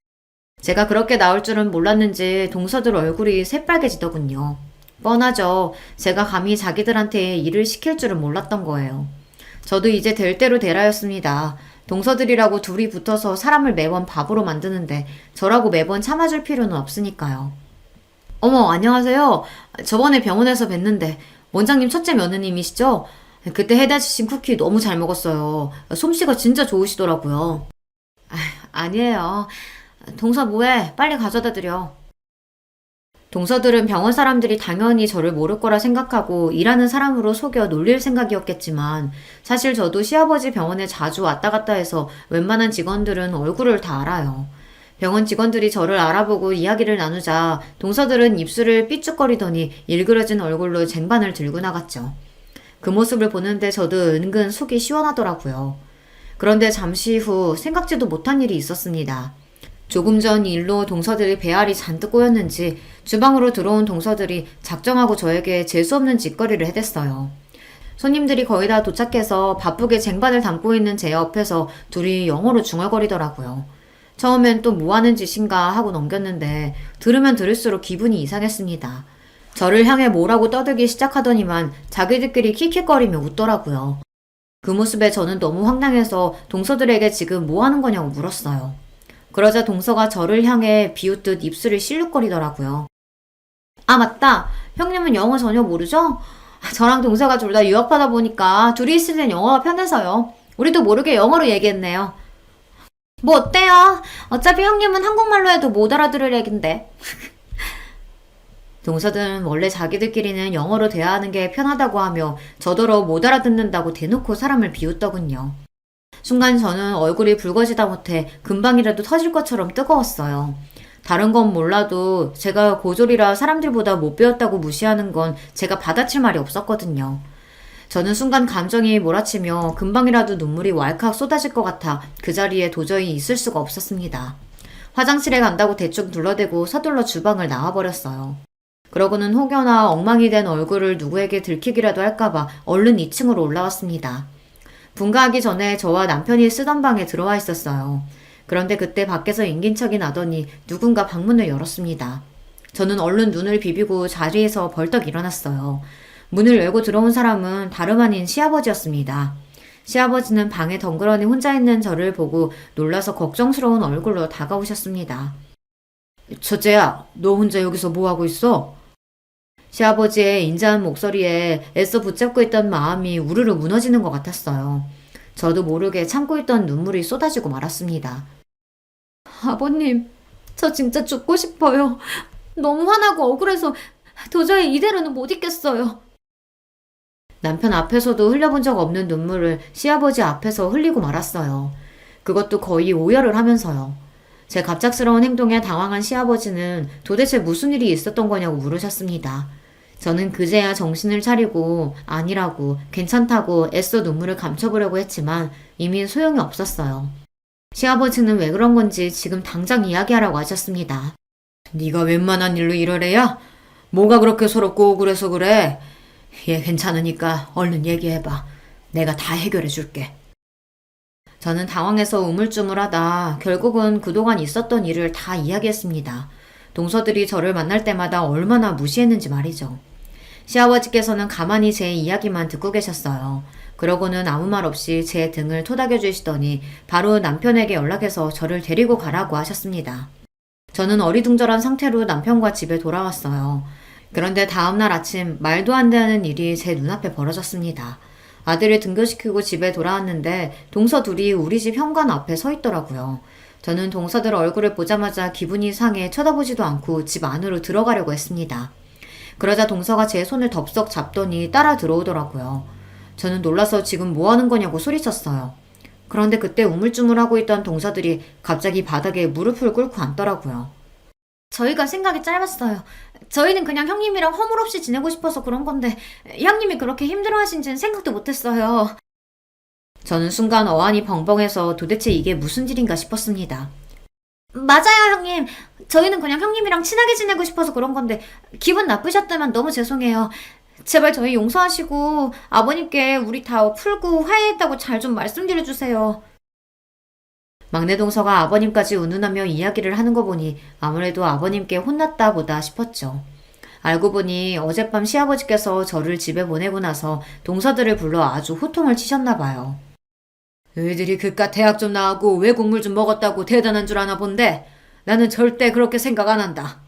제가 그렇게 나올 줄은 몰랐는지 동서들 얼굴이 새빨개지더군요. 뻔하죠. 제가 감히 자기들한테 일을 시킬 줄은 몰랐던 거예요. 저도 이제 될 대로 되라였습니다. 동서들이라고 둘이 붙어서 사람을 매번 바보로 만드는데 저라고 매번 참아줄 필요는 없으니까요. 어머, 안녕하세요. 저번에 병원에서 뵀는데 원장님 첫째 며느님이시죠? 그때 해다 주신 쿠키 너무 잘 먹었어요. 솜씨가 진짜 좋으시더라고요. 아니에요. 동서 뭐해? 빨리 가져다 드려. 동서들은 병원 사람들이 당연히 저를 모를 거라 생각하고 일하는 사람으로 속여 놀릴 생각이었겠지만 사실 저도 시아버지 병원에 자주 왔다 갔다 해서 웬만한 직원들은 얼굴을 다 알아요. 병원 직원들이 저를 알아보고 이야기를 나누자 동서들은 입술을 삐죽거리더니 일그러진 얼굴로 쟁반을 들고 나갔죠. 그 모습을 보는데 저도 은근 속이 시원하더라고요. 그런데 잠시 후 생각지도 못한 일이 있었습니다. 조금 전 일로 동서들이 배알이 잔뜩 꼬였는지 주방으로 들어온 동서들이 작정하고 저에게 재수없는 짓거리를 해댔어요. 손님들이 거의 다 도착해서 바쁘게 쟁반을 담고 있는 제 옆에서 둘이 영어로 중얼거리더라고요. 처음엔 또 뭐 하는 짓인가 하고 넘겼는데 들으면 들을수록 기분이 이상했습니다. 저를 향해 뭐라고 떠들기 시작하더니만 자기들끼리 킥킥거리며 웃더라고요. 그 모습에 저는 너무 황당해서 동서들에게 지금 뭐 하는 거냐고 물었어요. 그러자 동서가 저를 향해 비웃듯 입술을 실룩거리더라고요. 아, 맞다. 형님은 영어 전혀 모르죠? 저랑 동서가 둘 다 유학하다 보니까 둘이 있을 땐 영어가 편해서요. 우리도 모르게 영어로 얘기했네요. 뭐 어때요? 어차피 형님은 한국말로 해도 못 알아들을 얘긴데. 동서들은 원래 자기들끼리는 영어로 대화하는 게 편하다고 하며 저더러 못 알아듣는다고 대놓고 사람을 비웃더군요. 순간 저는 얼굴이 붉어지다 못해 금방이라도 터질 것처럼 뜨거웠어요. 다른 건 몰라도 제가 고졸이라 사람들보다 못 배웠다고 무시하는 건 제가 받아칠 말이 없었거든요. 저는 순간 감정이 몰아치며 금방이라도 눈물이 왈칵 쏟아질 것 같아 그 자리에 도저히 있을 수가 없었습니다. 화장실에 간다고 대충 둘러대고 서둘러 주방을 나와버렸어요. 그러고는 혹여나 엉망이 된 얼굴을 누구에게 들키기라도 할까봐 얼른 2층으로 올라왔습니다. 분가하기 전에 저와 남편이 쓰던 방에 들어와 있었어요. 그런데 그때 밖에서 인긴척이 나더니 누군가 방문을 열었습니다. 저는 얼른 눈을 비비고 자리에서 벌떡 일어났어요. 문을 열고 들어온 사람은 다름 아닌 시아버지였습니다. 시아버지는 방에 덩그러니 혼자 있는 저를 보고 놀라서 걱정스러운 얼굴로 다가오셨습니다. 첫째야, 너 혼자 여기서 뭐하고 있어? 시아버지의 인자한 목소리에 애써 붙잡고 있던 마음이 우르르 무너지는 것 같았어요. 저도 모르게 참고 있던 눈물이 쏟아지고 말았습니다. 아버님, 저 진짜 죽고 싶어요. 너무 화나고 억울해서 도저히 이대로는 못 있겠어요. 남편 앞에서도 흘려본 적 없는 눈물을 시아버지 앞에서 흘리고 말았어요. 그것도 거의 오열을 하면서요. 제 갑작스러운 행동에 당황한 시아버지는 도대체 무슨 일이 있었던 거냐고 물으셨습니다. 저는 그제야 정신을 차리고 아니라고 괜찮다고 애써 눈물을 감춰보려고 했지만 이미 소용이 없었어요. 시아버지는 왜 그런 건지 지금 당장 이야기하라고 하셨습니다. 네가 웬만한 일로 이러래야? 뭐가 그렇게 서럽고 억울해서 그래? 얘 괜찮으니까 얼른 얘기해봐. 내가 다 해결해 줄게. 저는 당황해서 우물쭈물하다 결국은 그동안 있었던 일을 다 이야기했습니다. 동서들이 저를 만날 때마다 얼마나 무시했는지 말이죠. 시아버지께서는 가만히 제 이야기만 듣고 계셨어요. 그러고는 아무 말 없이 제 등을 토닥여 주시더니 바로 남편에게 연락해서 저를 데리고 가라고 하셨습니다. 저는 어리둥절한 상태로 남편과 집에 돌아왔어요. 그런데 다음날 아침 말도 안 되는 일이 제 눈앞에 벌어졌습니다. 아들을 등교시키고 집에 돌아왔는데 동서 둘이 우리 집 현관 앞에 서 있더라고요. 저는 동서들 얼굴을 보자마자 기분이 상해 쳐다보지도 않고 집 안으로 들어가려고 했습니다. 그러자 동서가 제 손을 덥석 잡더니 따라 들어오더라고요. 저는 놀라서 지금 뭐 하는 거냐고 소리쳤어요. 그런데 그때 우물쭈물하고 있던 동서들이 갑자기 바닥에 무릎을 꿇고 앉더라고요. 저희가 생각이 짧았어요. 저희는 그냥 형님이랑 허물없이 지내고 싶어서 그런 건데 형님이 그렇게 힘들어하신지는 생각도 못했어요. 저는 순간 어안이 벙벙해서 도대체 이게 무슨 일인가 싶었습니다. 맞아요, 형님. 저희는 그냥 형님이랑 친하게 지내고 싶어서 그런 건데 기분 나쁘셨다면 너무 죄송해요. 제발 저희 용서하시고 아버님께 우리 다 풀고 화해했다고 잘 좀 말씀드려주세요. 막내 동서가 아버님까지 운운하며 이야기를 하는 거 보니 아무래도 아버님께 혼났다 보다 싶었죠. 알고 보니 어젯밤 시아버지께서 저를 집에 보내고 나서 동서들을 불러 아주 호통을 치셨나 봐요. 너희들이 그깟 대학 좀 나오고 외국물 좀 먹었다고 대단한 줄 아나 본데 나는 절대 그렇게 생각 안 한다.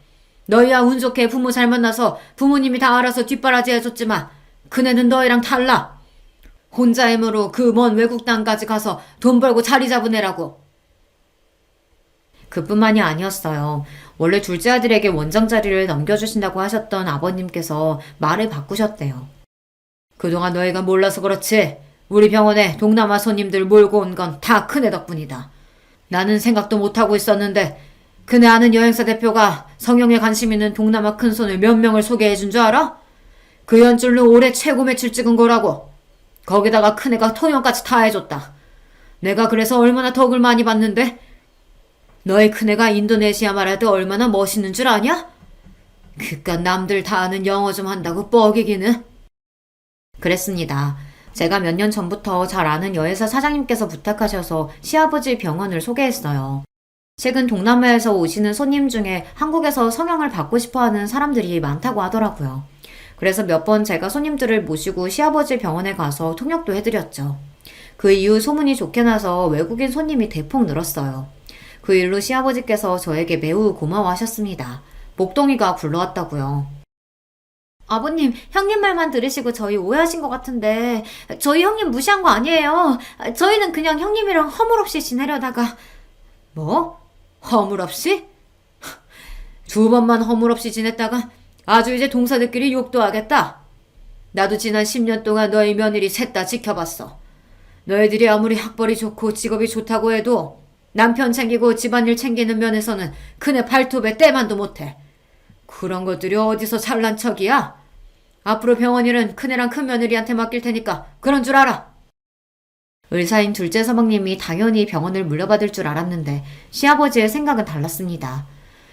너희야 운 좋게 부모 잘 만나서 부모님이 다 알아서 뒷바라지 해줬지만 그네는 너희랑 달라. 혼자 힘으로 그 먼 외국 땅까지 가서 돈 벌고 자리 잡은 애라고. 그뿐만이 아니었어요. 원래 둘째 아들에게 원장 자리를 넘겨주신다고 하셨던 아버님께서 말을 바꾸셨대요. 그동안 너희가 몰라서 그렇지. 우리 병원에 동남아 손님들 몰고 온 건 다 큰애 덕분이다. 나는 생각도 못하고 있었는데 그네 아는 여행사 대표가 성형에 관심 있는 동남아 큰손을 몇 명을 소개해준 줄 알아? 그 연줄로 올해 최고 매출 찍은 거라고. 거기다가 큰애가 통역까지 다 해줬다. 내가 그래서 얼마나 덕을 많이 받는데? 너희 큰애가 인도네시아 말해도 얼마나 멋있는 줄 아냐? 그깟 남들 다 아는 영어 좀 한다고 뻐기기는. 그랬습니다. 제가 몇 년 전부터 잘 아는 여회사 사장님께서 부탁하셔서 시아버지 병원을 소개했어요. 최근 동남아에서 오시는 손님 중에 한국에서 성형을 받고 싶어하는 사람들이 많다고 하더라고요. 그래서 몇 번 제가 손님들을 모시고 시아버지 병원에 가서 통역도 해드렸죠. 그 이후 소문이 좋게 나서 외국인 손님이 대폭 늘었어요. 그 일로 시아버지께서 저에게 매우 고마워하셨습니다. 목동이가 굴러왔다고요. 아버님, 형님 말만 들으시고 저희 오해하신 것 같은데 저희 형님 무시한 거 아니에요. 저희는 그냥 형님이랑 허물없이 지내려다가. 뭐? 허물없이? 두 번만 허물없이 지냈다가 아주 이제 동사들끼리 욕도 하겠다. 나도 지난 10년 동안 너희 며느리 셋 다 지켜봤어. 너희들이 아무리 학벌이 좋고 직업이 좋다고 해도 남편 챙기고 집안일 챙기는 면에서는 그네 발톱에 때만도 못해. 그런 것들이 어디서 잘난 척이야? 앞으로 병원 일은 큰애랑 큰며느리한테 맡길 테니까 그런 줄 알아. 의사인 둘째 서방님이 당연히 병원을 물려받을 줄 알았는데 시아버지의 생각은 달랐습니다.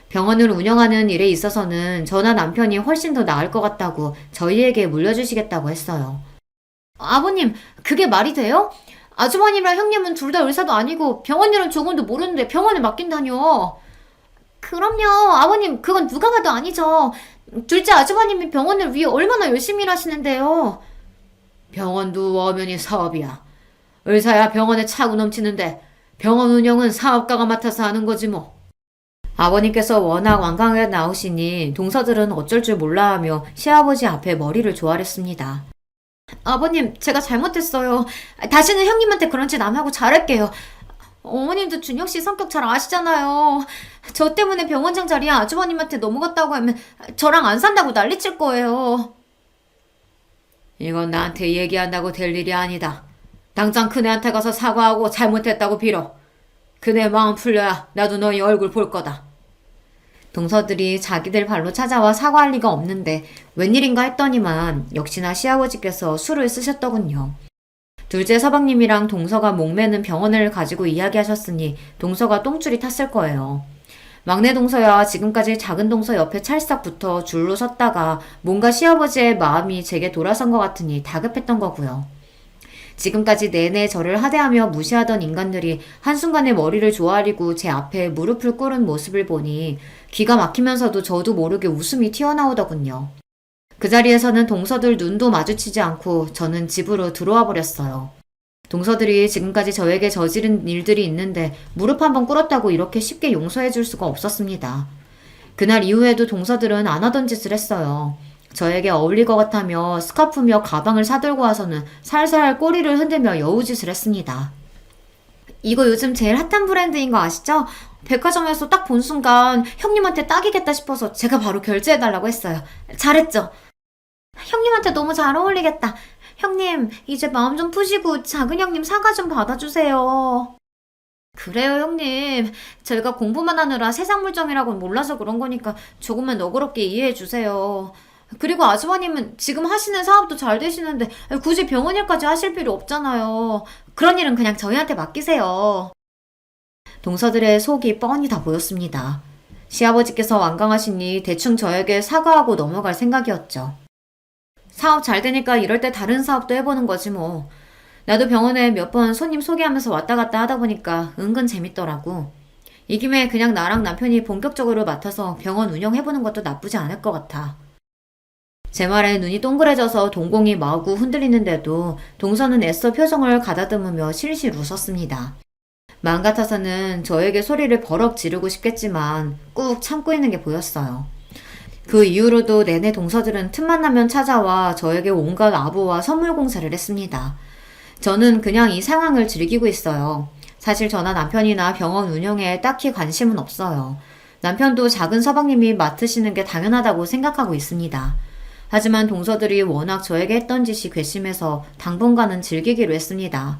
병원을 운영하는 일에 있어서는 저나 남편이 훨씬 더 나을 것 같다고 저희에게 물려주시겠다고 했어요. 아버님, 그게 말이 돼요? 아주버님이랑 형님은 둘 다 의사도 아니고 병원 일은 조금도 모르는데 병원을 맡긴다뇨. 그럼요. 아버님, 그건 누가 봐도 아니죠. 둘째 아주버님이 병원을 위해 얼마나 열심히 일하시는데요. 병원도 엄연히 사업이야. 의사야 병원에 차고 넘치는데 병원 운영은 사업가가 맡아서 하는 거지 뭐. 아버님께서 워낙 완강하게 나오시니 동서들은 어쩔 줄 몰라 하며 시아버지 앞에 머리를 조아렸습니다. 아버님, 제가 잘못했어요. 다시는 형님한테 그런 짓 안 하고 잘할게요. 어머님도 준혁씨 성격 잘 아시잖아요. 저 때문에 병원장 자리에 아주버님한테 넘어갔다고 하면 저랑 안 산다고 난리칠 거예요. 이건 나한테 얘기한다고 될 일이 아니다. 당장 그네한테 가서 사과하고 잘못했다고 빌어. 그네 마음 풀려야 나도 너희 얼굴 볼 거다. 동서들이 자기들 발로 찾아와 사과할 리가 없는데 웬일인가 했더니만 역시나 시아버지께서 술을 쓰셨더군요. 둘째 서방님이랑 동서가 목매는 병원을 가지고 이야기하셨으니 동서가 똥줄이 탔을 거예요. 막내 동서야 지금까지 작은 동서 옆에 찰싹 붙어 줄로 섰다가 뭔가 시아버지의 마음이 제게 돌아선 것 같으니 다급했던 거고요. 지금까지 내내 저를 하대하며 무시하던 인간들이 한순간에 머리를 조아리고 제 앞에 무릎을 꿇은 모습을 보니 기가 막히면서도 저도 모르게 웃음이 튀어나오더군요. 그 자리에서는 동서들 눈도 마주치지 않고 저는 집으로 들어와 버렸어요. 동서들이 지금까지 저에게 저지른 일들이 있는데 무릎 한번 꿇었다고 이렇게 쉽게 용서해 줄 수가 없었습니다. 그날 이후에도 동서들은 안 하던 짓을 했어요. 저에게 어울릴 것 같다며 스카프며 가방을 사들고 와서는 살살 꼬리를 흔들며 여우짓을 했습니다. 이거 요즘 제일 핫한 브랜드인 거 아시죠? 백화점에서 딱 본 순간 형님한테 딱이겠다 싶어서 제가 바로 결제해달라고 했어요. 잘했죠? 형님한테 너무 잘 어울리겠다. 형님, 이제 마음 좀 푸시고 작은 형님 사과 좀 받아주세요. 그래요, 형님. 제가 공부만 하느라 세상 물정이라고는 몰라서 그런 거니까 조금만 너그럽게 이해해주세요. 그리고 아주버님은 지금 하시는 사업도 잘 되시는데 굳이 병원 일까지 하실 필요 없잖아요. 그런 일은 그냥 저희한테 맡기세요. 동서들의 속이 뻔히 다 보였습니다. 시아버지께서 완강하시니 대충 저에게 사과하고 넘어갈 생각이었죠. 사업 잘 되니까 이럴 때 다른 사업도 해보는 거지 뭐. 나도 병원에 몇 번 손님 소개하면서 왔다 갔다 하다 보니까 은근 재밌더라고. 이 김에 그냥 나랑 남편이 본격적으로 맡아서 병원 운영해보는 것도 나쁘지 않을 것 같아. 제 말에 눈이 동그래져서 동공이 마구 흔들리는데도 동서는 애써 표정을 가다듬으며 실실 웃었습니다. 마음 같아서는 저에게 소리를 버럭 지르고 싶겠지만 꾹 참고 있는 게 보였어요. 그 이후로도 내내 동서들은 틈만 나면 찾아와 저에게 온갖 아부와 선물 공세를 했습니다. 저는 그냥 이 상황을 즐기고 있어요. 사실 저나 남편이나 병원 운영에 딱히 관심은 없어요. 남편도 작은 서방님이 맡으시는 게 당연하다고 생각하고 있습니다. 하지만 동서들이 워낙 저에게 했던 짓이 괘씸해서 당분간은 즐기기로 했습니다.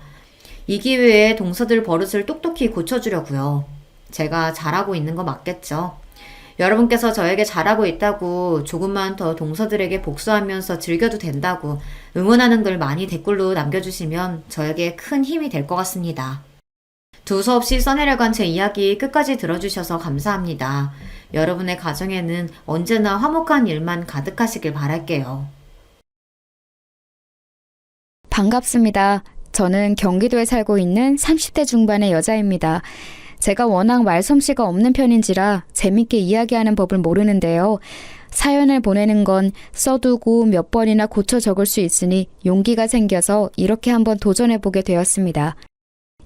이 기회에 동서들 버릇을 똑똑히 고쳐주려고요. 제가 잘하고 있는 거 맞겠죠? 여러분께서 저에게 잘하고 있다고, 조금만 더 동서들에게 복수하면서 즐겨도 된다고 응원하는 글 많이 댓글로 남겨주시면 저에게 큰 힘이 될 것 같습니다. 두서없이 써내려간 제 이야기 끝까지 들어주셔서 감사합니다. 여러분의 가정에는 언제나 화목한 일만 가득하시길 바랄게요. 반갑습니다. 저는 경기도에 살고 있는 30대 중반의 여자입니다. 제가 워낙 말솜씨가 없는 편인지라 재밌게 이야기하는 법을 모르는데요. 사연을 보내는 건 써두고 몇 번이나 고쳐 적을 수 있으니 용기가 생겨서 이렇게 한번 도전해보게 되었습니다.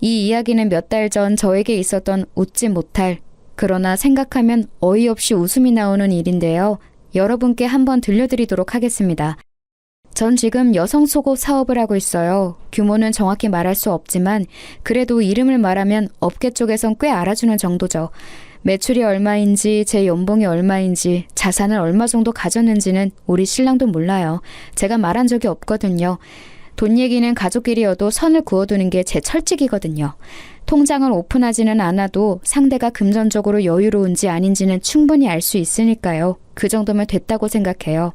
이 이야기는 몇 달 전 저에게 있었던 웃지 못할, 그러나 생각하면 어이없이 웃음이 나오는 일인데요. 여러분께 한번 들려드리도록 하겠습니다. 전 지금 여성 속옷 사업을 하고 있어요. 규모는 정확히 말할 수 없지만 그래도 이름을 말하면 업계 쪽에선 꽤 알아주는 정도죠. 매출이 얼마인지, 제 연봉이 얼마인지, 자산을 얼마 정도 가졌는지는 우리 신랑도 몰라요. 제가 말한 적이 없거든요. 돈 얘기는 가족끼리여도 선을 그어두는 게 제 철칙이거든요. 통장을 오픈하지는 않아도 상대가 금전적으로 여유로운지 아닌지는 충분히 알 수 있으니까요. 그 정도면 됐다고 생각해요.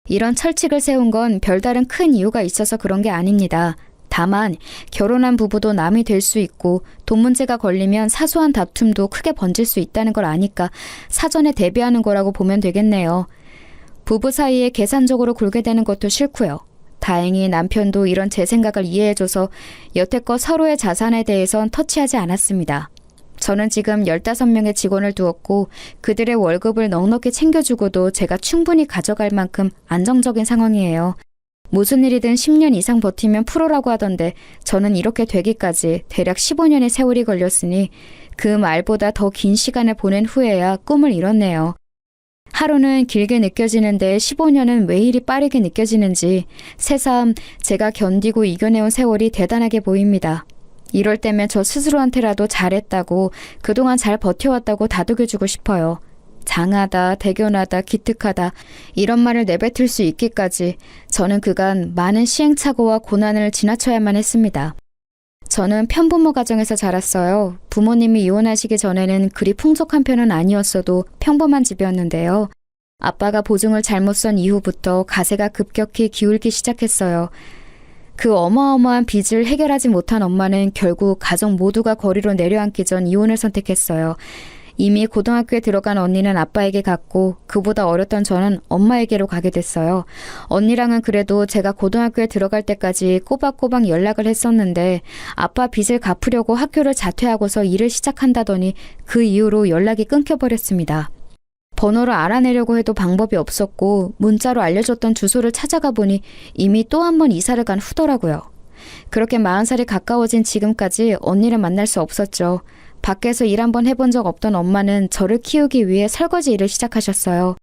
이런 철칙을 세운 건 별다른 큰 이유가 있어서 그런 게 아닙니다. 다만 결혼한 부부도 남이 될 수 있고 돈 문제가 걸리면 사소한 다툼도 크게 번질 수 있다는 걸 아니까 사전에 대비하는 거라고 보면 되겠네요. 부부 사이에 계산적으로 굴게 되는 것도 싫고요. 다행히 남편도 이런 제 생각을 이해해줘서 여태껏 서로의 자산에 대해선 터치하지 않았습니다. 저는 지금 15명의 직원을 두었고 그들의 월급을 넉넉히 챙겨주고도 제가 충분히 가져갈 만큼 안정적인 상황이에요. 무슨 일이든 10년 이상 버티면 프로라고 하던데 저는 이렇게 되기까지 대략 15년의 세월이 걸렸으니 그 말보다 더 긴 시간을 보낸 후에야 꿈을 이뤘네요. 하루는 길게 느껴지는데 15년은 왜 이리 빠르게 느껴지는지 새삼 제가 견디고 이겨내온 세월이 대단하게 보입니다. 이럴 때면 저 스스로한테라도 잘했다고, 그동안 잘 버텨왔다고 다독여주고 싶어요. 장하다, 대견하다, 기특하다 이런 말을 내뱉을 수 있기까지 저는 그간 많은 시행착오와 고난을 지나쳐야만 했습니다. 저는 편부모 가정에서 자랐어요. 부모님이 이혼하시기 전에는 그리 풍족한 편은 아니었어도 평범한 집이었는데요. 아빠가 보증을 잘못 선 이후부터 가세가 급격히 기울기 시작했어요. 그 어마어마한 빚을 해결하지 못한 엄마는 결국 가족 모두가 거리로 내려앉기 전 이혼을 선택했어요. 이미 고등학교에 들어간 언니는 아빠에게 갔고 그보다 어렸던 저는 엄마에게로 가게 됐어요. 언니랑은 그래도 제가 고등학교에 들어갈 때까지 꼬박꼬박 연락을 했었는데 아빠 빚을 갚으려고 학교를 자퇴하고서 일을 시작한다더니 그 이후로 연락이 끊겨버렸습니다. 번호를 알아내려고 해도 방법이 없었고 문자로 알려줬던 주소를 찾아가 보니 이미 또 한 번 이사를 간 후더라고요. 그렇게 40살이 가까워진 지금까지 언니를 만날 수 없었죠. 밖에서 일 한번 해본 적 없던 엄마는 저를 키우기 위해 설거지 일을 시작하셨어요.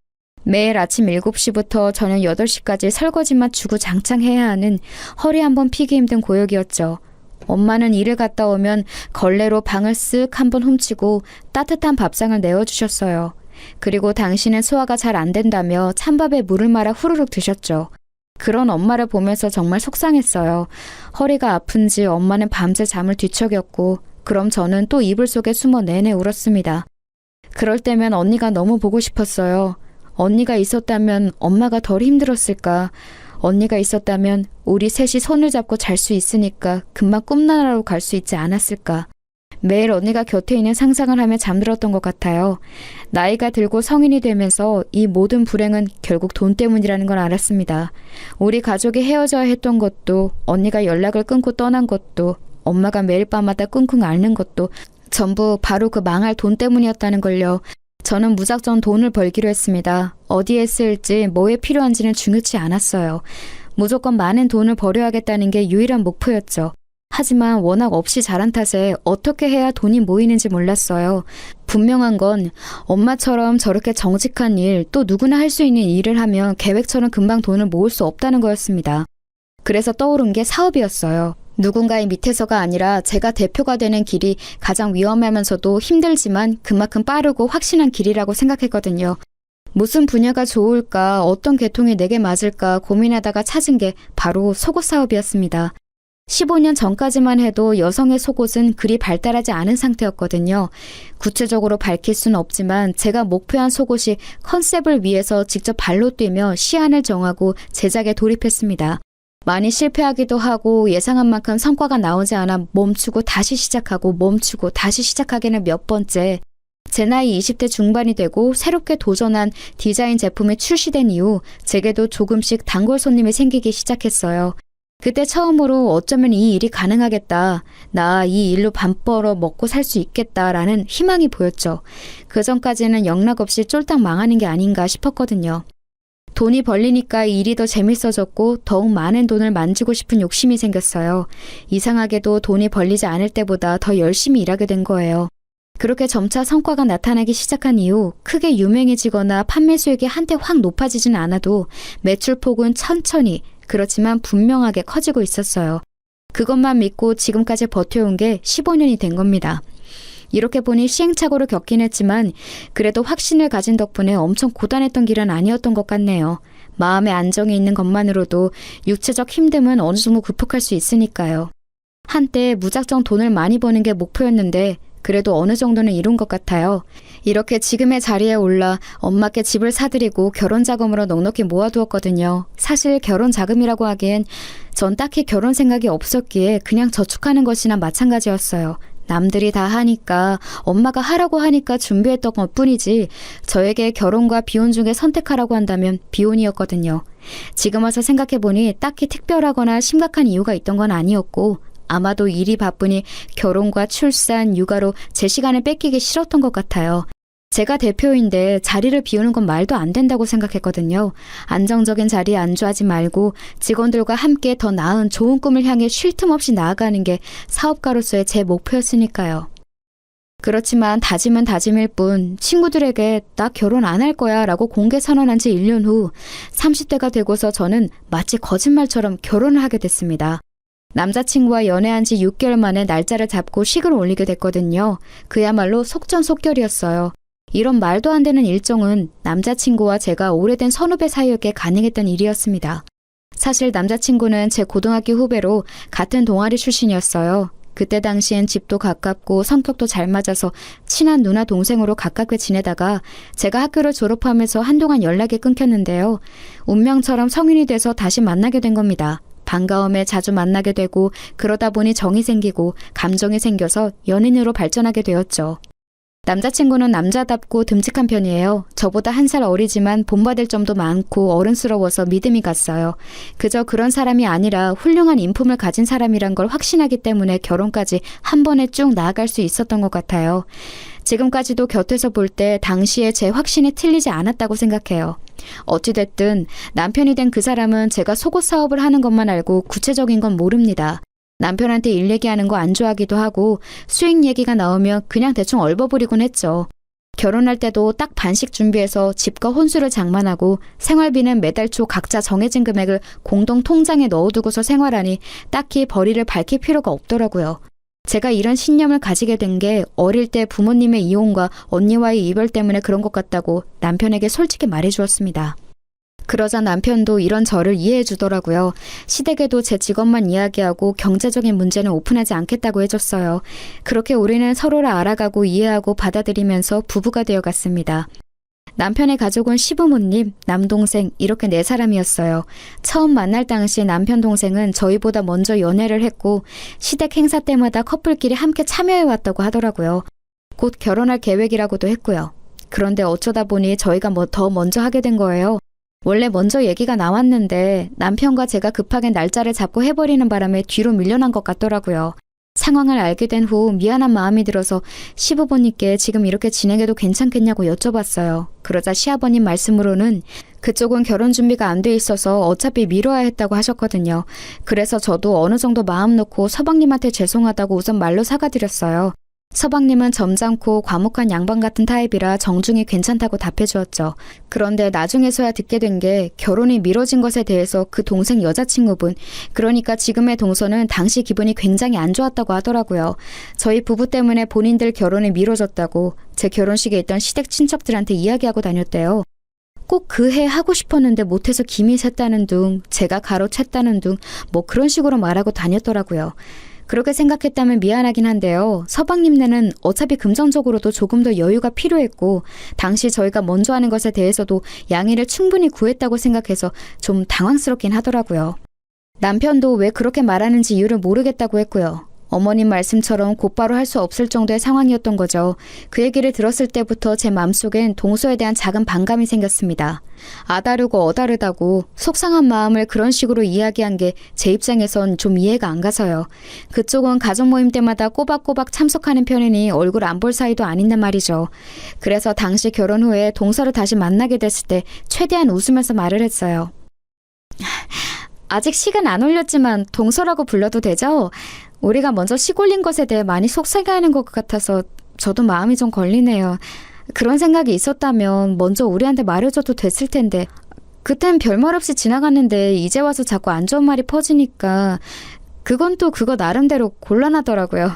매일 아침 7시부터 저녁 8시까지 설거지만 주구장창 해야 하는 허리 한번 피기 힘든 고역이었죠. 엄마는 일을 갔다 오면 걸레로 방을 쓱 한번 훔치고 따뜻한 밥상을 내어주셨어요. 그리고 당신은 소화가 잘 안 된다며 찬밥에 물을 말아 후루룩 드셨죠. 그런 엄마를 보면서 정말 속상했어요. 허리가 아픈지 엄마는 밤새 잠을 뒤척였고 그럼 저는 또 이불 속에 숨어 내내 울었습니다. 그럴 때면 언니가 너무 보고 싶었어요. 언니가 있었다면 엄마가 덜 힘들었을까. 언니가 있었다면 우리 셋이 손을 잡고 잘 수 있으니까 금방 꿈나라로 갈 수 있지 않았을까. 매일 언니가 곁에 있는 상상을 하며 잠들었던 것 같아요. 나이가 들고 성인이 되면서 이 모든 불행은 결국 돈 때문이라는 걸 알았습니다. 우리 가족이 헤어져야 했던 것도, 언니가 연락을 끊고 떠난 것도, 엄마가 매일 밤마다 끙끙 앓는 것도 전부 바로 그 망할 돈 때문이었다는 걸요. 저는 무작정 돈을 벌기로 했습니다. 어디에 쓸지, 뭐에 필요한지는 중요치 않았어요. 무조건 많은 돈을 벌여야겠다는 게 유일한 목표였죠. 하지만 워낙 없이 자란 탓에 어떻게 해야 돈이 모이는지 몰랐어요. 분명한 건 엄마처럼 저렇게 정직한 일, 또 누구나 할 수 있는 일을 하면 계획처럼 금방 돈을 모을 수 없다는 거였습니다. 그래서 떠오른 게 사업이었어요. 누군가의 밑에서가 아니라 제가 대표가 되는 길이 가장 위험하면서도 힘들지만 그만큼 빠르고 확신한 길이라고 생각했거든요. 무슨 분야가 좋을까, 어떤 계통이 내게 맞을까 고민하다가 찾은 게 바로 속옷 사업이었습니다. 15년 전까지만 해도 여성의 속옷은 그리 발달하지 않은 상태였거든요. 구체적으로 밝힐 수는 없지만 제가 목표한 속옷이 컨셉을 위해서 직접 발로 뛰며 시안을 정하고 제작에 돌입했습니다. 많이 실패하기도 하고 예상한 만큼 성과가 나오지 않아 멈추고 다시 시작하고 멈추고 다시 시작하기는 몇 번째. 제 나이 20대 중반이 되고 새롭게 도전한 디자인 제품이 출시된 이후 제게도 조금씩 단골 손님이 생기기 시작했어요. 그때 처음으로 어쩌면 이 일이 가능하겠다. 나 이 일로 밥 벌어 먹고 살 수 있겠다라는 희망이 보였죠. 그 전까지는 영락없이 쫄딱 망하는 게 아닌가 싶었거든요. 돈이 벌리니까 이 일이 더 재밌어졌고 더욱 많은 돈을 만지고 싶은 욕심이 생겼어요. 이상하게도 돈이 벌리지 않을 때보다 더 열심히 일하게 된 거예요. 그렇게 점차 성과가 나타나기 시작한 이후 크게 유명해지거나 판매 수익이 한때 확 높아지진 않아도 매출폭은 천천히 그렇지만 분명하게 커지고 있었어요. 그것만 믿고 지금까지 버텨온 게 15년이 된 겁니다. 이렇게 보니 시행착오를 겪긴 했지만 그래도 확신을 가진 덕분에 엄청 고단했던 길은 아니었던 것 같네요. 마음의 안정이 있는 것만으로도 육체적 힘듦은 어느 정도 극복할 수 있으니까요. 한때 무작정 돈을 많이 버는 게 목표였는데 그래도 어느 정도는 이룬 것 같아요. 이렇게 지금의 자리에 올라 엄마께 집을 사드리고 결혼 자금으로 넉넉히 모아두었거든요. 사실 결혼 자금이라고 하기엔 전 딱히 결혼 생각이 없었기에 그냥 저축하는 것이나 마찬가지였어요. 남들이 다 하니까 엄마가 하라고 하니까 준비했던 것뿐이지 저에게 결혼과 비혼 중에 선택하라고 한다면 비혼이었거든요. 지금 와서 생각해보니 딱히 특별하거나 심각한 이유가 있던 건 아니었고 아마도 일이 바쁘니 결혼과 출산, 육아로 제 시간을 뺏기기 싫었던 것 같아요. 제가 대표인데 자리를 비우는 건 말도 안 된다고 생각했거든요. 안정적인 자리에 안주하지 말고 직원들과 함께 더 나은 좋은 꿈을 향해 쉴 틈 없이 나아가는 게 사업가로서의 제 목표였으니까요. 그렇지만 다짐은 다짐일 뿐 친구들에게 나 결혼 안 할 거야 라고 공개 선언한 지 1년 후 30대가 되고서 저는 마치 거짓말처럼 결혼을 하게 됐습니다. 남자친구와 연애한 지 6개월 만에 날짜를 잡고 식을 올리게 됐거든요. 그야말로 속전속결이었어요. 이런 말도 안 되는 일정은 남자친구와 제가 오래된 선후배 사이였기에 가능했던 일이었습니다. 사실 남자친구는 제 고등학교 후배로 같은 동아리 출신이었어요. 그때 당시엔 집도 가깝고 성격도 잘 맞아서 친한 누나 동생으로 가깝게 지내다가 제가 학교를 졸업하면서 한동안 연락이 끊겼는데요. 운명처럼 성인이 돼서 다시 만나게 된 겁니다. 반가움에 자주 만나게 되고 그러다 보니 정이 생기고 감정이 생겨서 연인으로 발전하게 되었죠. 남자친구는 남자답고 듬직한 편이에요. 저보다 1살 어리지만 본받을 점도 많고 어른스러워서 믿음이 갔어요. 그저 그런 사람이 아니라 훌륭한 인품을 가진 사람이란 걸 확신하기 때문에 결혼까지 한 번에 쭉 나아갈 수 있었던 것 같아요. 지금까지도 곁에서 볼 때 당시에 제 확신이 틀리지 않았다고 생각해요. 어찌됐든 남편이 된 그 사람은 제가 속옷 사업을 하는 것만 알고 구체적인 건 모릅니다. 남편한테 일 얘기하는 거 안 좋아하기도 하고 수익 얘기가 나오면 그냥 대충 얼버무리곤 했죠. 결혼할 때도 딱 반씩 준비해서 집과 혼수를 장만하고 생활비는 매달 초 각자 정해진 금액을 공동 통장에 넣어두고서 생활하니 딱히 벌이를 밝힐 필요가 없더라고요. 제가 이런 신념을 가지게 된 게 어릴 때 부모님의 이혼과 언니와의 이별 때문에 그런 것 같다고 남편에게 솔직히 말해주었습니다. 그러자 남편도 이런 저를 이해해 주더라고요. 시댁에도 제 직업만 이야기하고 경제적인 문제는 오픈하지 않겠다고 해줬어요. 그렇게 우리는 서로를 알아가고 이해하고 받아들이면서 부부가 되어갔습니다. 남편의 가족은 시부모님, 남동생 이렇게 4사람이었어요. 처음 만날 당시 남편 동생은 저희보다 먼저 연애를 했고 시댁 행사 때마다 커플끼리 함께 참여해왔다고 하더라고요. 곧 결혼할 계획이라고도 했고요. 그런데 어쩌다 보니 저희가 더 먼저 하게 된 거예요. 원래 먼저 얘기가 나왔는데 남편과 제가 급하게 날짜를 잡고 해버리는 바람에 뒤로 밀려난 것 같더라고요. 상황을 알게 된 후 미안한 마음이 들어서 시부모님께 지금 이렇게 진행해도 괜찮겠냐고 여쭤봤어요. 그러자 시아버님 말씀으로는 그쪽은 결혼 준비가 안 돼 있어서 어차피 미뤄야 했다고 하셨거든요. 그래서 저도 어느 정도 마음 놓고 서방님한테 죄송하다고 우선 말로 사과드렸어요. 서방님은 점잖고 과묵한 양반 같은 타입이라 정중히 괜찮다고 답해주었죠. 그런데 나중에서야 듣게 된 게 결혼이 미뤄진 것에 대해서 그 동생 여자친구분, 그러니까 지금의 동서는 당시 기분이 굉장히 안 좋았다고 하더라고요. 저희 부부 때문에 본인들 결혼이 미뤄졌다고 제 결혼식에 있던 시댁 친척들한테 이야기하고 다녔대요. 꼭 그 해 하고 싶었는데 못해서 김이 샜다는 둥, 제가 가로챘다는 둥, 뭐 그런 식으로 말하고 다녔더라고요. 그렇게 생각했다면 미안하긴 한데요. 서방님네는 어차피 금전적으로도 조금 더 여유가 필요했고 당시 저희가 먼저 하는 것에 대해서도 양해를 충분히 구했다고 생각해서 좀 당황스럽긴 하더라고요. 남편도 왜 그렇게 말하는지 이유를 모르겠다고 했고요. 어머님 말씀처럼 곧바로 할 수 없을 정도의 상황이었던 거죠. 그 얘기를 들었을 때부터 제 마음속엔 동서에 대한 작은 반감이 생겼습니다. 아다르고 어다르다고 속상한 마음을 그런 식으로 이야기한 게 제 입장에선 좀 이해가 안 가서요. 그쪽은 가족 모임 때마다 꼬박꼬박 참석하는 편이니 얼굴 안 볼 사이도 아닌데 말이죠. 그래서 당시 결혼 후에 동서를 다시 만나게 됐을 때 최대한 웃으면서 말을 했어요. 아직 식은 안 올렸지만 동서라고 불러도 되죠? 우리가 먼저 식 올린 것에 대해 많이 속상해하는 것 같아서 저도 마음이 좀 걸리네요. 그런 생각이 있었다면 먼저 우리한테 말해줘도 됐을 텐데 그땐 별말 없이 지나갔는데 이제 와서 자꾸 안 좋은 말이 퍼지니까 그건 또 그거 나름대로 곤란하더라고요.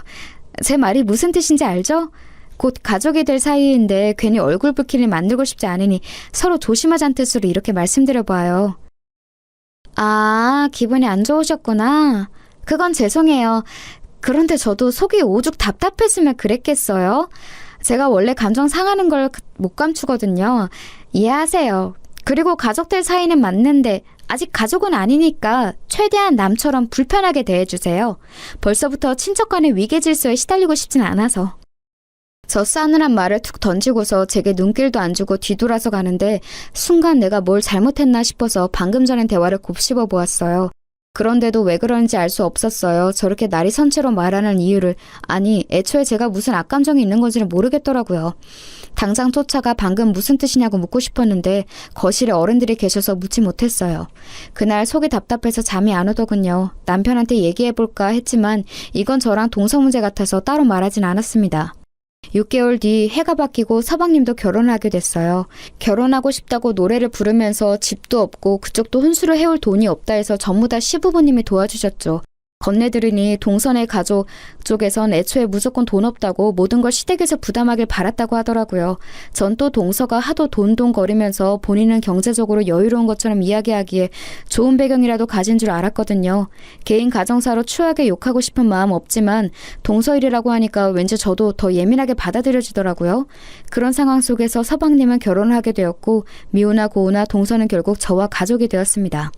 제 말이 무슨 뜻인지 알죠? 곧 가족이 될 사이인데 괜히 얼굴 붉히를 만들고 싶지 않으니 서로 조심하자는 뜻으로 이렇게 말씀드려봐요. 아, 기분이 안 좋으셨구나. 그건 죄송해요. 그런데 저도 속이 오죽 답답했으면 그랬겠어요? 제가 원래 감정 상하는 걸 못 감추거든요. 이해하세요. 그리고 가족들 사이는 맞는데 아직 가족은 아니니까 최대한 남처럼 불편하게 대해주세요. 벌써부터 친척 간의 위계 질서에 시달리고 싶진 않아서. 저 싸늘한 말을 툭 던지고서 제게 눈길도 안 주고 뒤돌아서 가는데 순간 내가 뭘 잘못했나 싶어서 방금 전엔 대화를 곱씹어 보았어요. 그런데도 왜 그런지 알 수 없었어요. 저렇게 날이 선체로 말하는 이유를. 아니, 애초에 제가 무슨 악감정이 있는 건지를 모르겠더라고요. 당장 쫓아가 방금 무슨 뜻이냐고 묻고 싶었는데 거실에 어른들이 계셔서 묻지 못했어요. 그날 속이 답답해서 잠이 안 오더군요. 남편한테 얘기해볼까 했지만 이건 저랑 동서 문제 같아서 따로 말하진 않았습니다. 6개월 뒤 해가 바뀌고 서방님도 결혼을 하게 됐어요. 결혼하고 싶다고 노래를 부르면서 집도 없고 그쪽도 혼수를 해올 돈이 없다 해서 전부 다 시부모님이 도와주셨죠. 건네들으니 동선의 가족 쪽에선 애초에 무조건 돈 없다고 모든 걸 시댁에서 부담하길 바랐다고 하더라고요. 전 또 동서가 하도 돈돈거리면서 본인은 경제적으로 여유로운 것처럼 이야기하기에 좋은 배경이라도 가진 줄 알았거든요. 개인 가정사로 추하게 욕하고 싶은 마음 없지만 동서 일이라고 하니까 왠지 저도 더 예민하게 받아들여지더라고요. 그런 상황 속에서 서방님은 결혼을 하게 되었고 미우나 고우나 동서는 결국 저와 가족이 되었습니다.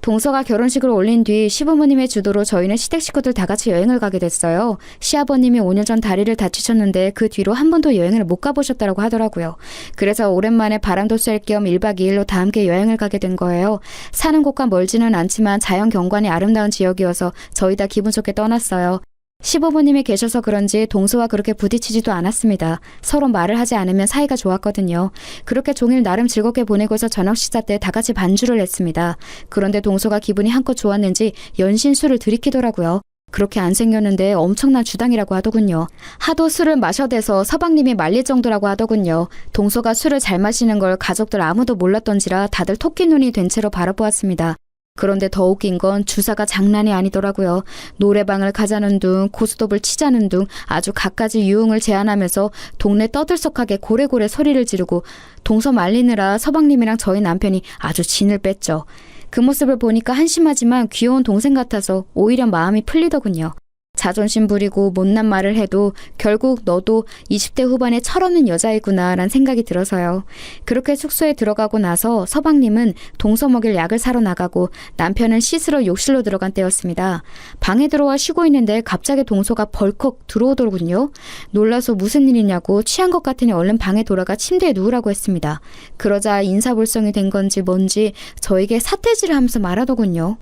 동서가 결혼식을 올린 뒤 시부모님의 주도로 저희는 시댁 식구들 다 같이 여행을 가게 됐어요. 시아버님이 5년 전 다리를 다치셨는데 그 뒤로 한 번도 여행을 못 가보셨다고 하더라고요. 그래서 오랜만에 바람도 쐴 겸 1박 2일로 다 함께 여행을 가게 된 거예요. 사는 곳과 멀지는 않지만 자연 경관이 아름다운 지역이어서 저희 다 기분 좋게 떠났어요. 시부모님이 계셔서 그런지 동서와 그렇게 부딪히지도 않았습니다. 서로 말을 하지 않으면 사이가 좋았거든요. 그렇게 종일 나름 즐겁게 보내고서 저녁 식사 때 다 같이 반주를 했습니다. 그런데 동서가 기분이 한껏 좋았는지 연신 술을 들이키더라고요. 그렇게 안 생겼는데 엄청난 주당이라고 하더군요. 하도 술을 마셔대서 서방님이 말릴 정도라고 하더군요. 동서가 술을 잘 마시는 걸 가족들 아무도 몰랐던지라 다들 토끼 눈이 된 채로 바라보았습니다. 그런데 더 웃긴 건 주사가 장난이 아니더라고요. 노래방을 가자는 둥, 고스톱을 치자는 둥 아주 갖가지 유흥을 제안하면서 동네 떠들썩하게 고래고래 소리를 지르고 동서 말리느라 서방님이랑 저희 남편이 아주 진을 뺐죠. 그 모습을 보니까 한심하지만 귀여운 동생 같아서 오히려 마음이 풀리더군요. 자존심 부리고 못난 말을 해도 결국 너도 20대 후반의 철없는 여자이구나 라는 생각이 들어서요. 그렇게 숙소에 들어가고 나서 서방님은 동서 먹일 약을 사러 나가고 남편은 씻으러 욕실로 들어간 때였습니다. 방에 들어와 쉬고 있는데 갑자기 동서가 벌컥 들어오더군요. 놀라서 무슨 일이냐고 취한 것 같으니 얼른 방에 돌아가 침대에 누우라고 했습니다. 그러자 인사불성이 된 건지 뭔지 저에게 사태질을 하면서 말하더군요.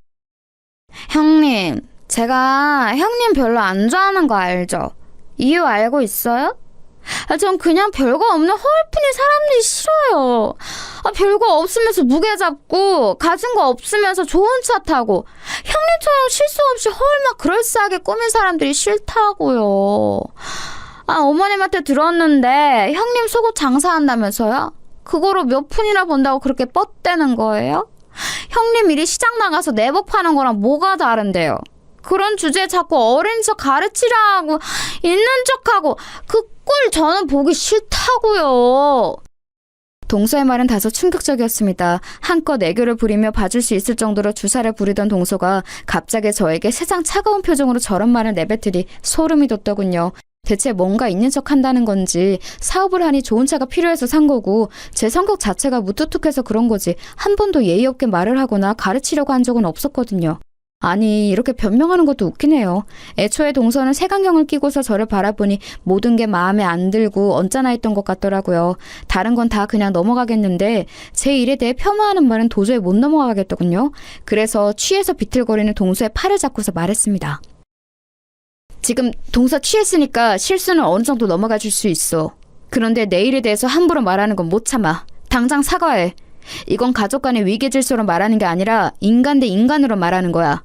형님, 제가 형님 별로 안 좋아하는 거 알죠? 이유 알고 있어요? 전 그냥 별거 없는 허울뿐인 사람들이 싫어요. 별거 없으면서 무게 잡고 가진 거 없으면서 좋은 차 타고 형님처럼 실수 없이 허울만 그럴싸하게 꾸민 사람들이 싫다고요. 어머님한테 들었는데 형님 속옷 장사한다면서요? 그거로 몇 푼이나 번다고 그렇게 뻗대는 거예요? 형님 일이 시장 나가서 내복 파는 거랑 뭐가 다른데요? 그런 주제에 자꾸 어린 척 가르치려 하고 있는 척하고 그 꼴 저는 보기 싫다고요. 동서의 말은 다소 충격적이었습니다. 한껏 애교를 부리며 봐줄 수 있을 정도로 주사를 부리던 동서가 갑자기 저에게 세상 차가운 표정으로 저런 말을 내뱉으니 소름이 돋더군요. 대체 뭔가 있는 척 한다는 건지 사업을 하니 좋은 차가 필요해서 산 거고 제 성격 자체가 무뚝뚝해서 그런 거지 한 번도 예의 없게 말을 하거나 가르치려고 한 적은 없었거든요. 아니 이렇게 변명하는 것도 웃기네요. 애초에 동서는 색안경을 끼고서 저를 바라보니 모든 게 마음에 안 들고 언짢아 했던 것 같더라고요. 다른 건 다 그냥 넘어가겠는데 제 일에 대해 폄하하는 말은 도저히 못 넘어가겠더군요. 그래서 취해서 비틀거리는 동서의 팔을 잡고서 말했습니다. 지금 동서 취했으니까 실수는 어느 정도 넘어가 줄 수 있어. 그런데 내 일에 대해서 함부로 말하는 건 못 참아. 당장 사과해. 이건 가족 간의 위계 질서로 말하는 게 아니라 인간 대 인간으로 말하는 거야.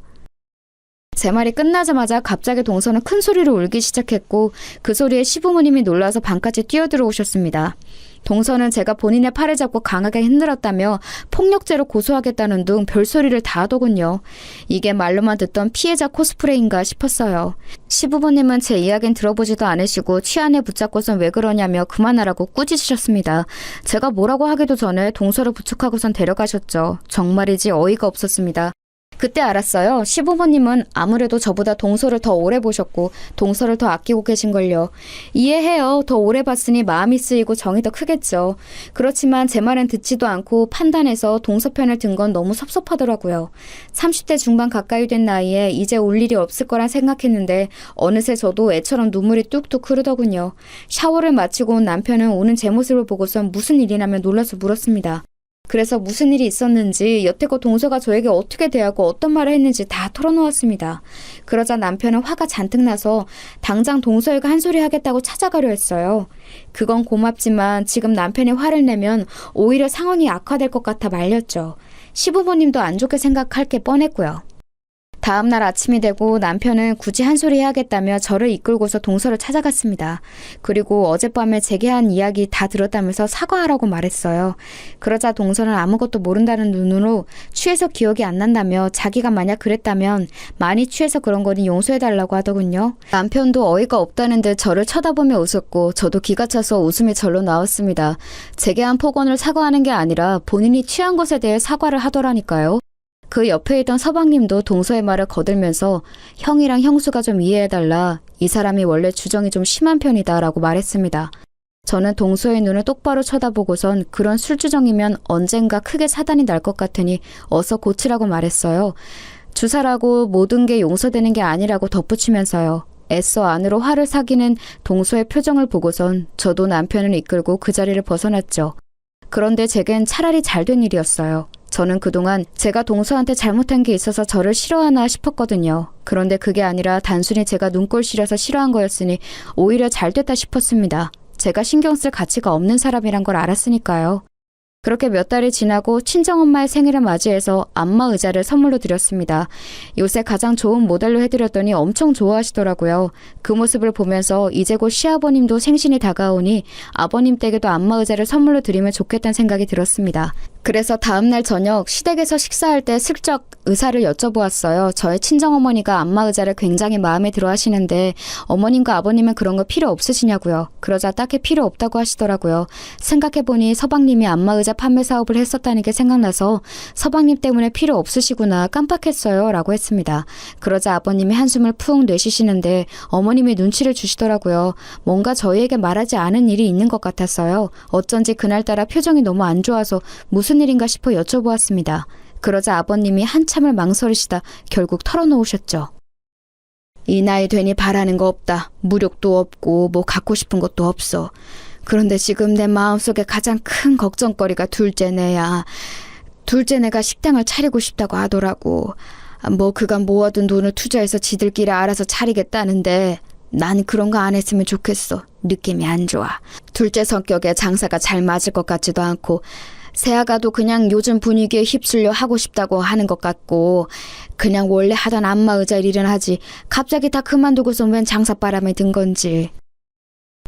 제 말이 끝나자마자 갑자기 동서는 큰 소리로 울기 시작했고 그 소리에 시부모님이 놀라서 방까지 뛰어들어오셨습니다. 동서는 제가 본인의 팔을 잡고 강하게 흔들었다며 폭력죄로 고소하겠다는 둥 별소리를 다 하더군요. 이게 말로만 듣던 피해자 코스프레인가 싶었어요. 시부모님은 제 이야기는 들어보지도 않으시고 취안에 붙잡고선 왜 그러냐며 그만하라고 꾸짖으셨습니다. 제가 뭐라고 하기도 전에 동서를 부축하고선 데려가셨죠. 정말이지 어이가 없었습니다. 그때 알았어요. 시부모님은 아무래도 저보다 동서를 더 오래 보셨고 동서를 더 아끼고 계신걸요. 이해해요. 더 오래 봤으니 마음이 쓰이고 정이 더 크겠죠. 그렇지만 제 말은 듣지도 않고 판단해서 동서 편을 든 건 너무 섭섭하더라고요. 30대 중반 가까이 된 나이에 이제 올 일이 없을 거란 생각했는데 어느새 저도 애처럼 눈물이 뚝뚝 흐르더군요. 샤워를 마치고 온 남편은 오는 제 모습을 보고선 무슨 일이냐며 놀라서 물었습니다. 그래서 무슨 일이 있었는지 여태껏 동서가 저에게 어떻게 대하고 어떤 말을 했는지 다 털어놓았습니다. 그러자 남편은 화가 잔뜩 나서 당장 동서에게 한 소리 하겠다고 찾아가려 했어요. 그건 고맙지만 지금 남편이 화를 내면 오히려 상황이 악화될 것 같아 말렸죠. 시부모님도 안 좋게 생각할 게 뻔했고요. 다음 날 아침이 되고 남편은 굳이 한 소리 해야겠다며 저를 이끌고서 동서를 찾아갔습니다. 그리고 어젯밤에 제게 한 이야기 다 들었다면서 사과하라고 말했어요. 그러자 동서는 아무것도 모른다는 눈으로 취해서 기억이 안 난다며 자기가 만약 그랬다면 많이 취해서 그런 거니 용서해달라고 하더군요. 남편도 어이가 없다는 듯 저를 쳐다보며 웃었고 저도 기가 차서 웃음이 절로 나왔습니다. 제게 한 폭언을 사과하는 게 아니라 본인이 취한 것에 대해 사과를 하더라니까요. 그 옆에 있던 서방님도 동서의 말을 거들면서 형이랑 형수가 좀 이해해달라. 이 사람이 원래 주정이 좀 심한 편이다 라고 말했습니다. 저는 동서의 눈을 똑바로 쳐다보고선 그런 술주정이면 언젠가 크게 사단이 날 것 같으니 어서 고치라고 말했어요. 주사라고 모든 게 용서되는 게 아니라고 덧붙이면서요. 애써 안으로 화를 사기는 동서의 표정을 보고선 저도 남편을 이끌고 그 자리를 벗어났죠. 그런데 제겐 차라리 잘된 일이었어요. 저는 그동안 제가 동서한테 잘못한 게 있어서 저를 싫어하나 싶었거든요. 그런데 그게 아니라 단순히 제가 눈꼴 시려서 싫어한 거였으니 오히려 잘됐다 싶었습니다. 제가 신경 쓸 가치가 없는 사람이란 걸 알았으니까요. 그렇게 몇 달이 지나고 친정엄마의 생일을 맞이해서 안마 의자를 선물로 드렸습니다. 요새 가장 좋은 모델로 해드렸더니 엄청 좋아하시더라고요. 그 모습을 보면서 이제 곧 시아버님도 생신이 다가오니 아버님 댁에도 안마 의자를 선물로 드리면 좋겠다는 생각이 들었습니다. 그래서 다음날 저녁 시댁에서 식사할 때 슬쩍 의사를 여쭤보았어요. 저의 친정어머니가 안마 의자를 굉장히 마음에 들어 하시는데 어머님과 아버님은 그런 거 필요 없으시냐고요. 그러자 딱히 필요 없다고 하시더라고요. 생각해보니 서방님이 안마 의자 판매 사업을 했었다는 게 생각나서 서방님 때문에 필요 없으시구나 깜빡했어요 라고 했습니다. 그러자 아버님이 한숨을 푹 내쉬시는데 어머님이 눈치를 주시더라고요. 뭔가 저희에게 말하지 않은 일이 있는 것 같았어요. 어쩐지 그날따라 표정이 너무 안 좋아서 무슨 일인가 싶어 여쭤보았습니다. 그러자 아버님이 한참을 망설이시다 결국 털어놓으셨죠. 이 나이 되니 바라는 거 없다. 무력도 없고 뭐 갖고 싶은 것도 없어. 그런데 지금 내 마음속에 가장 큰 걱정거리가 둘째네야. 둘째네가 식당을 차리고 싶다고 하더라고. 뭐 그간 모아둔 돈을 투자해서 지들끼리 알아서 차리겠다는데 난 그런 거 안 했으면 좋겠어. 느낌이 안 좋아. 둘째 성격에 장사가 잘 맞을 것 같지도 않고 새아가도 그냥 요즘 분위기에 휩쓸려 하고 싶다고 하는 것 같고 그냥 원래 하던 안마 의자 일이나 하지 갑자기 다 그만두고서 웬 장사바람에 든 건지.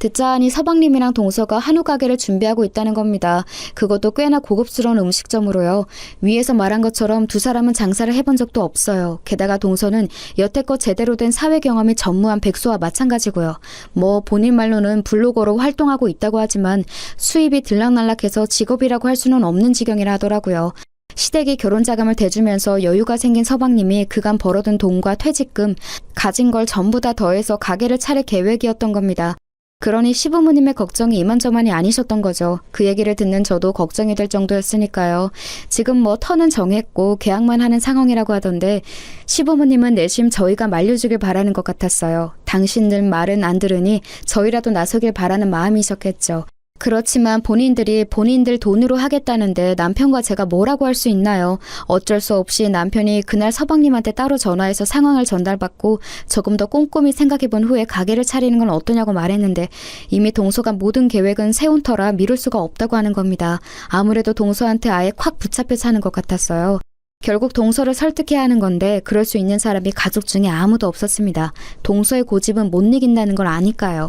듣자 하니 서방님이랑 동서가 한우 가게를 준비하고 있다는 겁니다. 그것도 꽤나 고급스러운 음식점으로요. 위에서 말한 것처럼 두 사람은 장사를 해본 적도 없어요. 게다가 동서는 여태껏 제대로 된 사회 경험이 전무한 백수와 마찬가지고요. 뭐 본인 말로는 블로거로 활동하고 있다고 하지만 수입이 들락날락해서 직업이라고 할 수는 없는 지경이라 하더라고요. 시댁이 결혼 자금을 대주면서 여유가 생긴 서방님이 그간 벌어둔 돈과 퇴직금, 가진 걸 전부 다 더해서 가게를 차릴 계획이었던 겁니다. 그러니 시부모님의 걱정이 이만저만이 아니셨던 거죠. 그 얘기를 듣는 저도 걱정이 될 정도였으니까요. 지금 뭐 터는 정했고 계약만 하는 상황이라고 하던데 시부모님은 내심 저희가 말려주길 바라는 것 같았어요. 당신들 말은 안 들으니 저희라도 나서길 바라는 마음이셨겠죠. 그렇지만 본인들이 본인들 돈으로 하겠다는데 남편과 제가 뭐라고 할 수 있나요? 어쩔 수 없이 남편이 그날 서방님한테 따로 전화해서 상황을 전달받고 조금 더 꼼꼼히 생각해본 후에 가게를 차리는 건 어떠냐고 말했는데 이미 동서가 모든 계획은 세운 터라 미룰 수가 없다고 하는 겁니다. 아무래도 동서한테 아예 콱 붙잡혀 사는 것 같았어요. 결국 동서를 설득해야 하는 건데 그럴 수 있는 사람이 가족 중에 아무도 없었습니다. 동서의 고집은 못 이긴다는 걸 아니까요.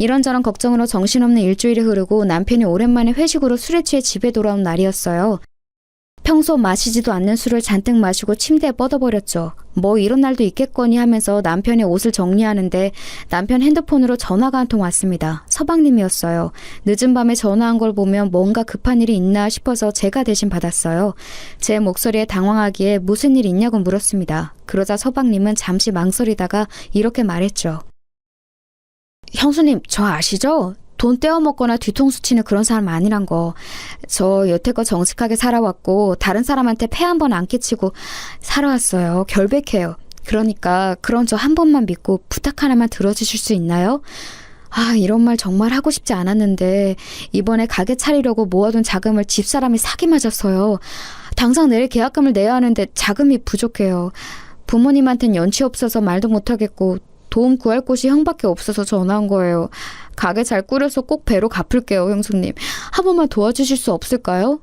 이런저런 걱정으로 정신없는 일주일이 흐르고 남편이 오랜만에 회식으로 술에 취해 집에 돌아온 날이었어요. 평소 마시지도 않는 술을 잔뜩 마시고 침대에 뻗어버렸죠. 뭐 이런 날도 있겠거니 하면서 남편의 옷을 정리하는데 남편 핸드폰으로 전화가 한 통 왔습니다. 서방님이었어요. 늦은 밤에 전화한 걸 보면 뭔가 급한 일이 있나 싶어서 제가 대신 받았어요. 제 목소리에 당황하기에 무슨 일 있냐고 물었습니다. 그러자 서방님은 잠시 망설이다가 이렇게 말했죠. 형수님, 저 아시죠? 돈 떼어먹거나 뒤통수 치는 그런 사람 아니란 거. 저 여태껏 정직하게 살아왔고 다른 사람한테 폐 한 번 안 끼치고 살아왔어요. 결백해요. 그러니까 그런 저 한 번만 믿고 부탁 하나만 들어주실 수 있나요? 아, 이런 말 정말 하고 싶지 않았는데 이번에 가게 차리려고 모아둔 자금을 집사람이 사기 맞았어요. 당장 내일 계약금을 내야 하는데 자금이 부족해요. 부모님한텐 연치 없어서 말도 못하겠고 도움 구할 곳이 형밖에 없어서 전화한 거예요. 가게 잘 꾸려서 꼭 배로 갚을게요, 형수님. 한 번만 도와주실 수 없을까요?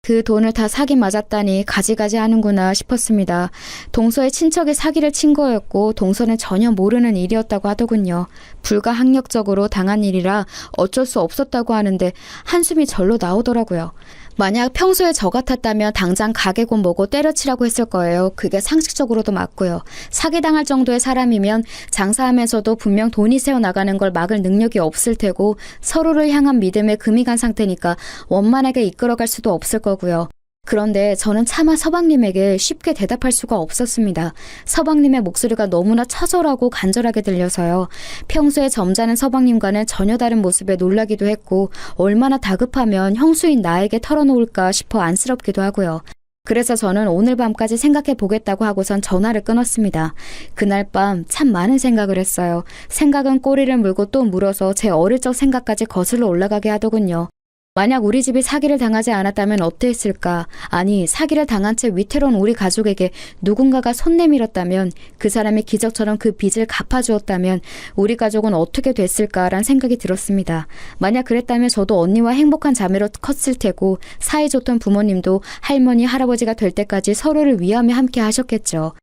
그 돈을 다 사기 맞았다니 가지가지 하는구나 싶었습니다. 동서의 친척이 사기를 친 거였고 동서는 전혀 모르는 일이었다고 하더군요. 불가항력적으로 당한 일이라 어쩔 수 없었다고 하는데 한숨이 절로 나오더라고요. 만약 평소에 저 같았다면 당장 가게고 뭐고 때려치라고 했을 거예요. 그게 상식적으로도 맞고요. 사기당할 정도의 사람이면 장사하면서도 분명 돈이 새어나가는 걸 막을 능력이 없을 테고 서로를 향한 믿음에 금이 간 상태니까 원만하게 이끌어갈 수도 없을 거고요. 그런데 저는 차마 서방님에게 쉽게 대답할 수가 없었습니다. 서방님의 목소리가 너무나 처절하고 간절하게 들려서요. 평소에 점잖은 서방님과는 전혀 다른 모습에 놀라기도 했고 얼마나 다급하면 형수인 나에게 털어놓을까 싶어 안쓰럽기도 하고요. 그래서 저는 오늘 밤까지 생각해 보겠다고 하고선 전화를 끊었습니다. 그날 밤 참 많은 생각을 했어요. 생각은 꼬리를 물고 또 물어서 제 어릴 적 생각까지 거슬러 올라가게 하더군요. 만약 우리 집이 사기를 당하지 않았다면 어땠을까? 아니, 사기를 당한 채 위태로운 우리 가족에게 누군가가 손 내밀었다면, 그 사람이 기적처럼 그 빚을 갚아주었다면 우리 가족은 어떻게 됐을까란 생각이 들었습니다. 만약 그랬다면 저도 언니와 행복한 자매로 컸을 테고 사이좋던 부모님도 할머니, 할아버지가 될 때까지 서로를 위하며 함께 하셨겠죠.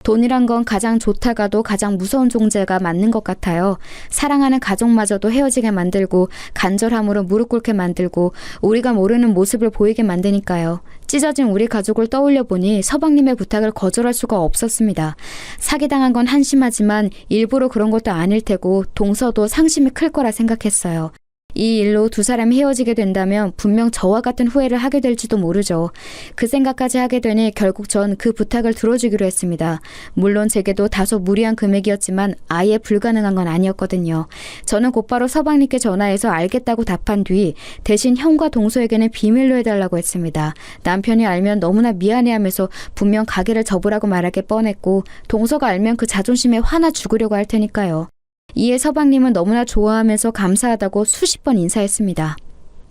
돈이란 건 가장 좋다가도 가장 무서운 존재가 맞는 것 같아요. 사랑하는 가족마저도 헤어지게 만들고 간절함으로 무릎 꿇게 만들고 우리가 모르는 모습을 보이게 만드니까요. 찢어진 우리 가족을 떠올려 보니 서방님의 부탁을 거절할 수가 없었습니다. 사기당한 건 한심하지만 일부러 그런 것도 아닐 테고 동서도 상심이 클 거라 생각했어요. 이 일로 두 사람이 헤어지게 된다면 분명 저와 같은 후회를 하게 될지도 모르죠. 그 생각까지 하게 되니 결국 전 그 부탁을 들어주기로 했습니다. 물론 제게도 다소 무리한 금액이었지만 아예 불가능한 건 아니었거든요. 저는 곧바로 서방님께 전화해서 알겠다고 답한 뒤 대신 형과 동서에게는 비밀로 해달라고 했습니다. 남편이 알면 너무나 미안해하면서 분명 가게를 접으라고 말하게 뻔했고 동서가 알면 그 자존심에 화나 죽으려고 할 테니까요. 이에 서방님은 너무나 좋아하면서 감사하다고 수십 번 인사했습니다.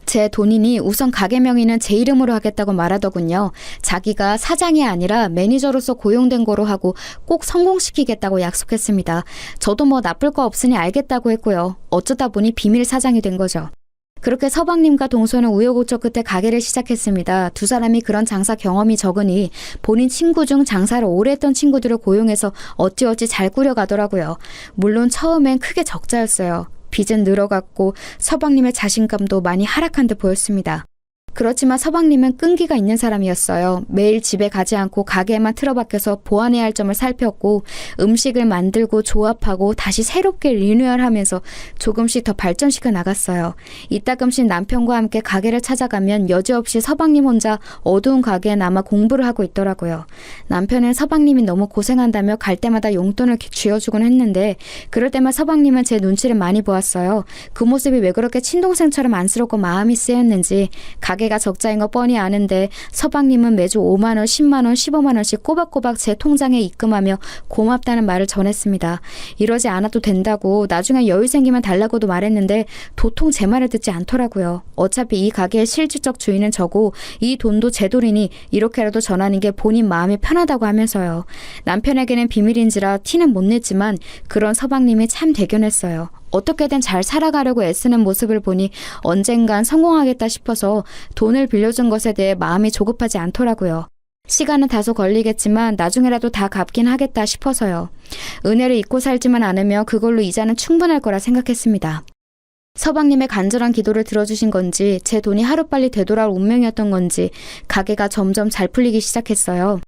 제 돈이니 우선 가게 명의는 제 이름으로 하겠다고 말하더군요. 자기가 사장이 아니라 매니저로서 고용된 거로 하고 꼭 성공시키겠다고 약속했습니다. 저도 뭐 나쁠 거 없으니 알겠다고 했고요. 어쩌다 보니 비밀 사장이 된 거죠. 그렇게 서방님과 동서는 우여곡절 끝에 가게를 시작했습니다. 두 사람이 그런 장사 경험이 적으니 본인 친구 중 장사를 오래 했던 친구들을 고용해서 어찌어찌 잘 꾸려가더라고요. 물론 처음엔 크게 적자였어요. 빚은 늘어갔고 서방님의 자신감도 많이 하락한 듯 보였습니다. 그렇지만 서방님은 끈기가 있는 사람이었어요. 매일 집에 가지 않고 가게에만 틀어박혀서 보완해야 할 점을 살폈고 음식을 만들고 조합하고 다시 새롭게 리뉴얼하면서 조금씩 더 발전시켜 나갔어요. 이따금씩 남편과 함께 가게를 찾아가면 여지없이 서방님 혼자 어두운 가게에 남아 공부를 하고 있더라고요. 남편은 서방님이 너무 고생한다며 갈 때마다 용돈을 쥐어주곤 했는데 그럴 때만 서방님은 제 눈치를 많이 보았어요. 그 모습이 왜 그렇게 친동생처럼 안쓰럽고 마음이 쓰였는지 가게가 적자인 거 뻔히 아는데 서방님은 매주 5만 원, 10만 원, 15만 원씩 꼬박꼬박 제 통장에 입금하며 고맙다는 말을 전했습니다. 이러지 않아도 된다고 나중에 여유 생기면 달라고도 말했는데 도통 제 말을 듣지 않더라고요. 어차피 이 가게의 실질적 주인은 저고 이 돈도 제 돈이니 이렇게라도 전하는 게 본인 마음이 편하다고 하면서요. 남편에게는 비밀인지라 티는 못 냈지만 그런 서방님이 참 대견했어요. 어떻게든 잘 살아가려고 애쓰는 모습을 보니 언젠간 성공하겠다 싶어서 돈을 빌려준 것에 대해 마음이 조급하지 않더라고요. 시간은 다소 걸리겠지만 나중에라도 다 갚긴 하겠다 싶어서요. 은혜를 잊고 살지만 않으며 그걸로 이자는 충분할 거라 생각했습니다. 서방님의 간절한 기도를 들어주신 건지 제 돈이 하루빨리 되돌아올 운명이었던 건지 가게가 점점 잘 풀리기 시작했어요.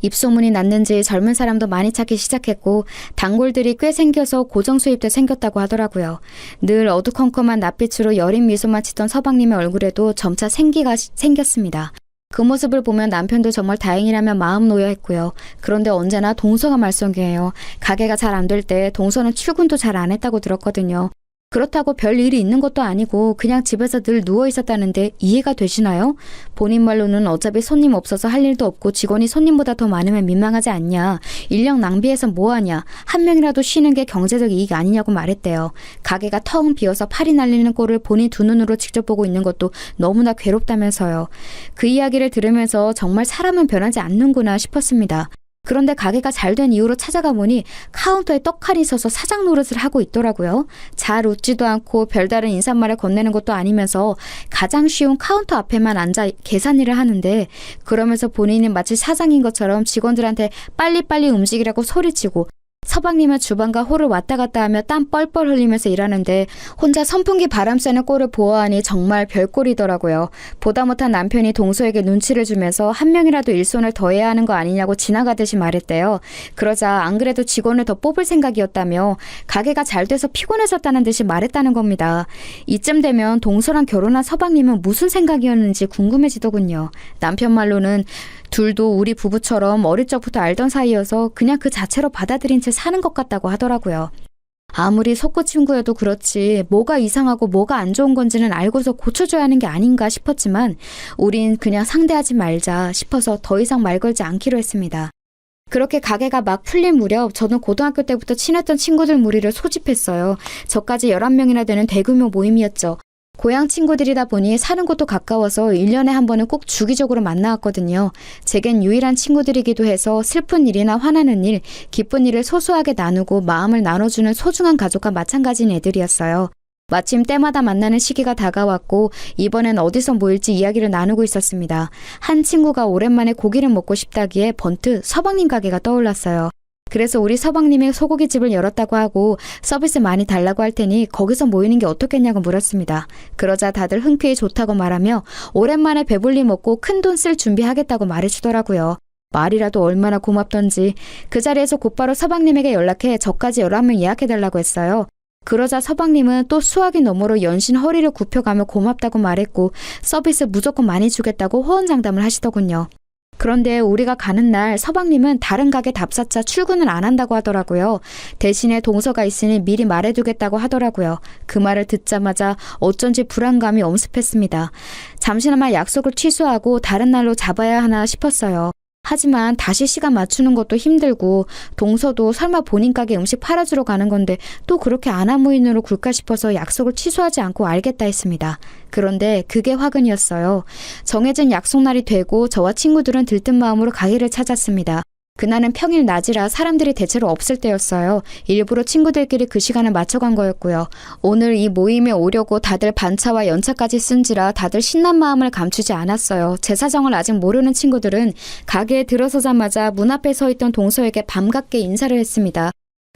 입소문이 났는지 젊은 사람도 많이 찾기 시작했고 단골들이 꽤 생겨서 고정 수입도 생겼다고 하더라고요. 늘 어두컴컴한 낯빛으로 여린 미소만 짓던 서방님의 얼굴에도 점차 생기가 생겼습니다. 그 모습을 보면 남편도 정말 다행이라며 마음 놓여 했고요. 그런데 언제나 동서가 말썽이에요. 가게가 잘 안 될 때 동서는 출근도 잘 안 했다고 들었거든요. 그렇다고 별 일이 있는 것도 아니고 그냥 집에서 늘 누워 있었다는데 이해가 되시나요? 본인 말로는 어차피 손님 없어서 할 일도 없고 직원이 손님보다 더 많으면 민망하지 않냐. 인력 낭비해서 뭐하냐. 한 명이라도 쉬는 게 경제적 이익 아니냐고 말했대요. 가게가 텅 비어서 팔이 날리는 꼴을 본인 두 눈으로 직접 보고 있는 것도 너무나 괴롭다면서요. 그 이야기를 들으면서 정말 사람은 변하지 않는구나 싶었습니다. 그런데 가게가 잘 된 이후로 찾아가 보니 카운터에 떡하니 서서 사장 노릇을 하고 있더라고요. 잘 웃지도 않고 별다른 인사말을 건네는 것도 아니면서 가장 쉬운 카운터 앞에만 앉아 계산일을 하는데 그러면서 본인이 마치 사장인 것처럼 직원들한테 빨리빨리 움직이라고 소리치고 서방님은 주방과 홀을 왔다 갔다 하며 땀 뻘뻘 흘리면서 일하는데 혼자 선풍기 바람 쐬는 꼴을 보아하니 정말 별꼴이더라고요. 보다 못한 남편이 동서에게 눈치를 주면서 한 명이라도 일손을 더 해야 하는 거 아니냐고 지나가듯이 말했대요. 그러자 안 그래도 직원을 더 뽑을 생각이었다며 가게가 잘 돼서 피곤해졌다는 듯이 말했다는 겁니다. 이쯤 되면 동서랑 결혼한 서방님은 무슨 생각이었는지 궁금해지더군요. 남편 말로는 둘도 우리 부부처럼 어릴 적부터 알던 사이여서 그냥 그 자체로 받아들인 채 사는 것 같다고 하더라고요. 아무리 속구친구여도 그렇지 뭐가 이상하고 뭐가 안 좋은 건지는 알고서 고쳐줘야 하는 게 아닌가 싶었지만 우린 그냥 상대하지 말자 싶어서 더 이상 말 걸지 않기로 했습니다. 그렇게 가게가 막 풀린 무렵 저는 고등학교 때부터 친했던 친구들 무리를 소집했어요. 저까지 11명이나 되는 대규모 모임이었죠. 고향 친구들이다 보니 사는 곳도 가까워서 1년에 한 번은 꼭 주기적으로 만나왔거든요. 제겐 유일한 친구들이기도 해서 슬픈 일이나 화나는 일, 기쁜 일을 소소하게 나누고 마음을 나눠주는 소중한 가족과 마찬가지인 애들이었어요. 마침 때마다 만나는 시기가 다가왔고 이번엔 어디서 모일지 이야기를 나누고 있었습니다. 한 친구가 오랜만에 고기를 먹고 싶다기에 번뜩 서방님 가게가 떠올랐어요. 그래서 우리 서방님이 소고기집을 열었다고 하고 서비스 많이 달라고 할 테니 거기서 모이는 게 어떻겠냐고 물었습니다. 그러자 다들 흔쾌히 좋다고 말하며 오랜만에 배불리 먹고 큰돈 쓸 준비하겠다고 말해주더라고요. 말이라도 얼마나 고맙던지 그 자리에서 곧바로 서방님에게 연락해 저까지 11명 예약해달라고 했어요. 그러자 서방님은 또 수화기 너머로 연신 허리를 굽혀가며 고맙다고 말했고 서비스 무조건 많이 주겠다고 호언장담을 하시더군요. 그런데 우리가 가는 날 서방님은 다른 가게 답사차 출근을 안 한다고 하더라고요. 대신에 동서가 있으니 미리 말해두겠다고 하더라고요. 그 말을 듣자마자 어쩐지 불안감이 엄습했습니다. 잠시나마 약속을 취소하고 다른 날로 잡아야 하나 싶었어요. 하지만 다시 시간 맞추는 것도 힘들고 동서도 설마 본인 가게 음식 팔아주러 가는 건데 또 그렇게 안하무인으로 굴까 싶어서 약속을 취소하지 않고 알겠다 했습니다. 그런데 그게 화근이었어요. 정해진 약속날이 되고 저와 친구들은 들뜬 마음으로 가게를 찾았습니다. 그날은 평일 낮이라 사람들이 대체로 없을 때였어요. 일부러 친구들끼리 그 시간을 맞춰간 거였고요. 오늘 이 모임에 오려고 다들 반차와 연차까지 쓴지라 다들 신난 마음을 감추지 않았어요. 제 사정을 아직 모르는 친구들은 가게에 들어서자마자 문 앞에 서 있던 동서에게 반갑게 인사를 했습니다.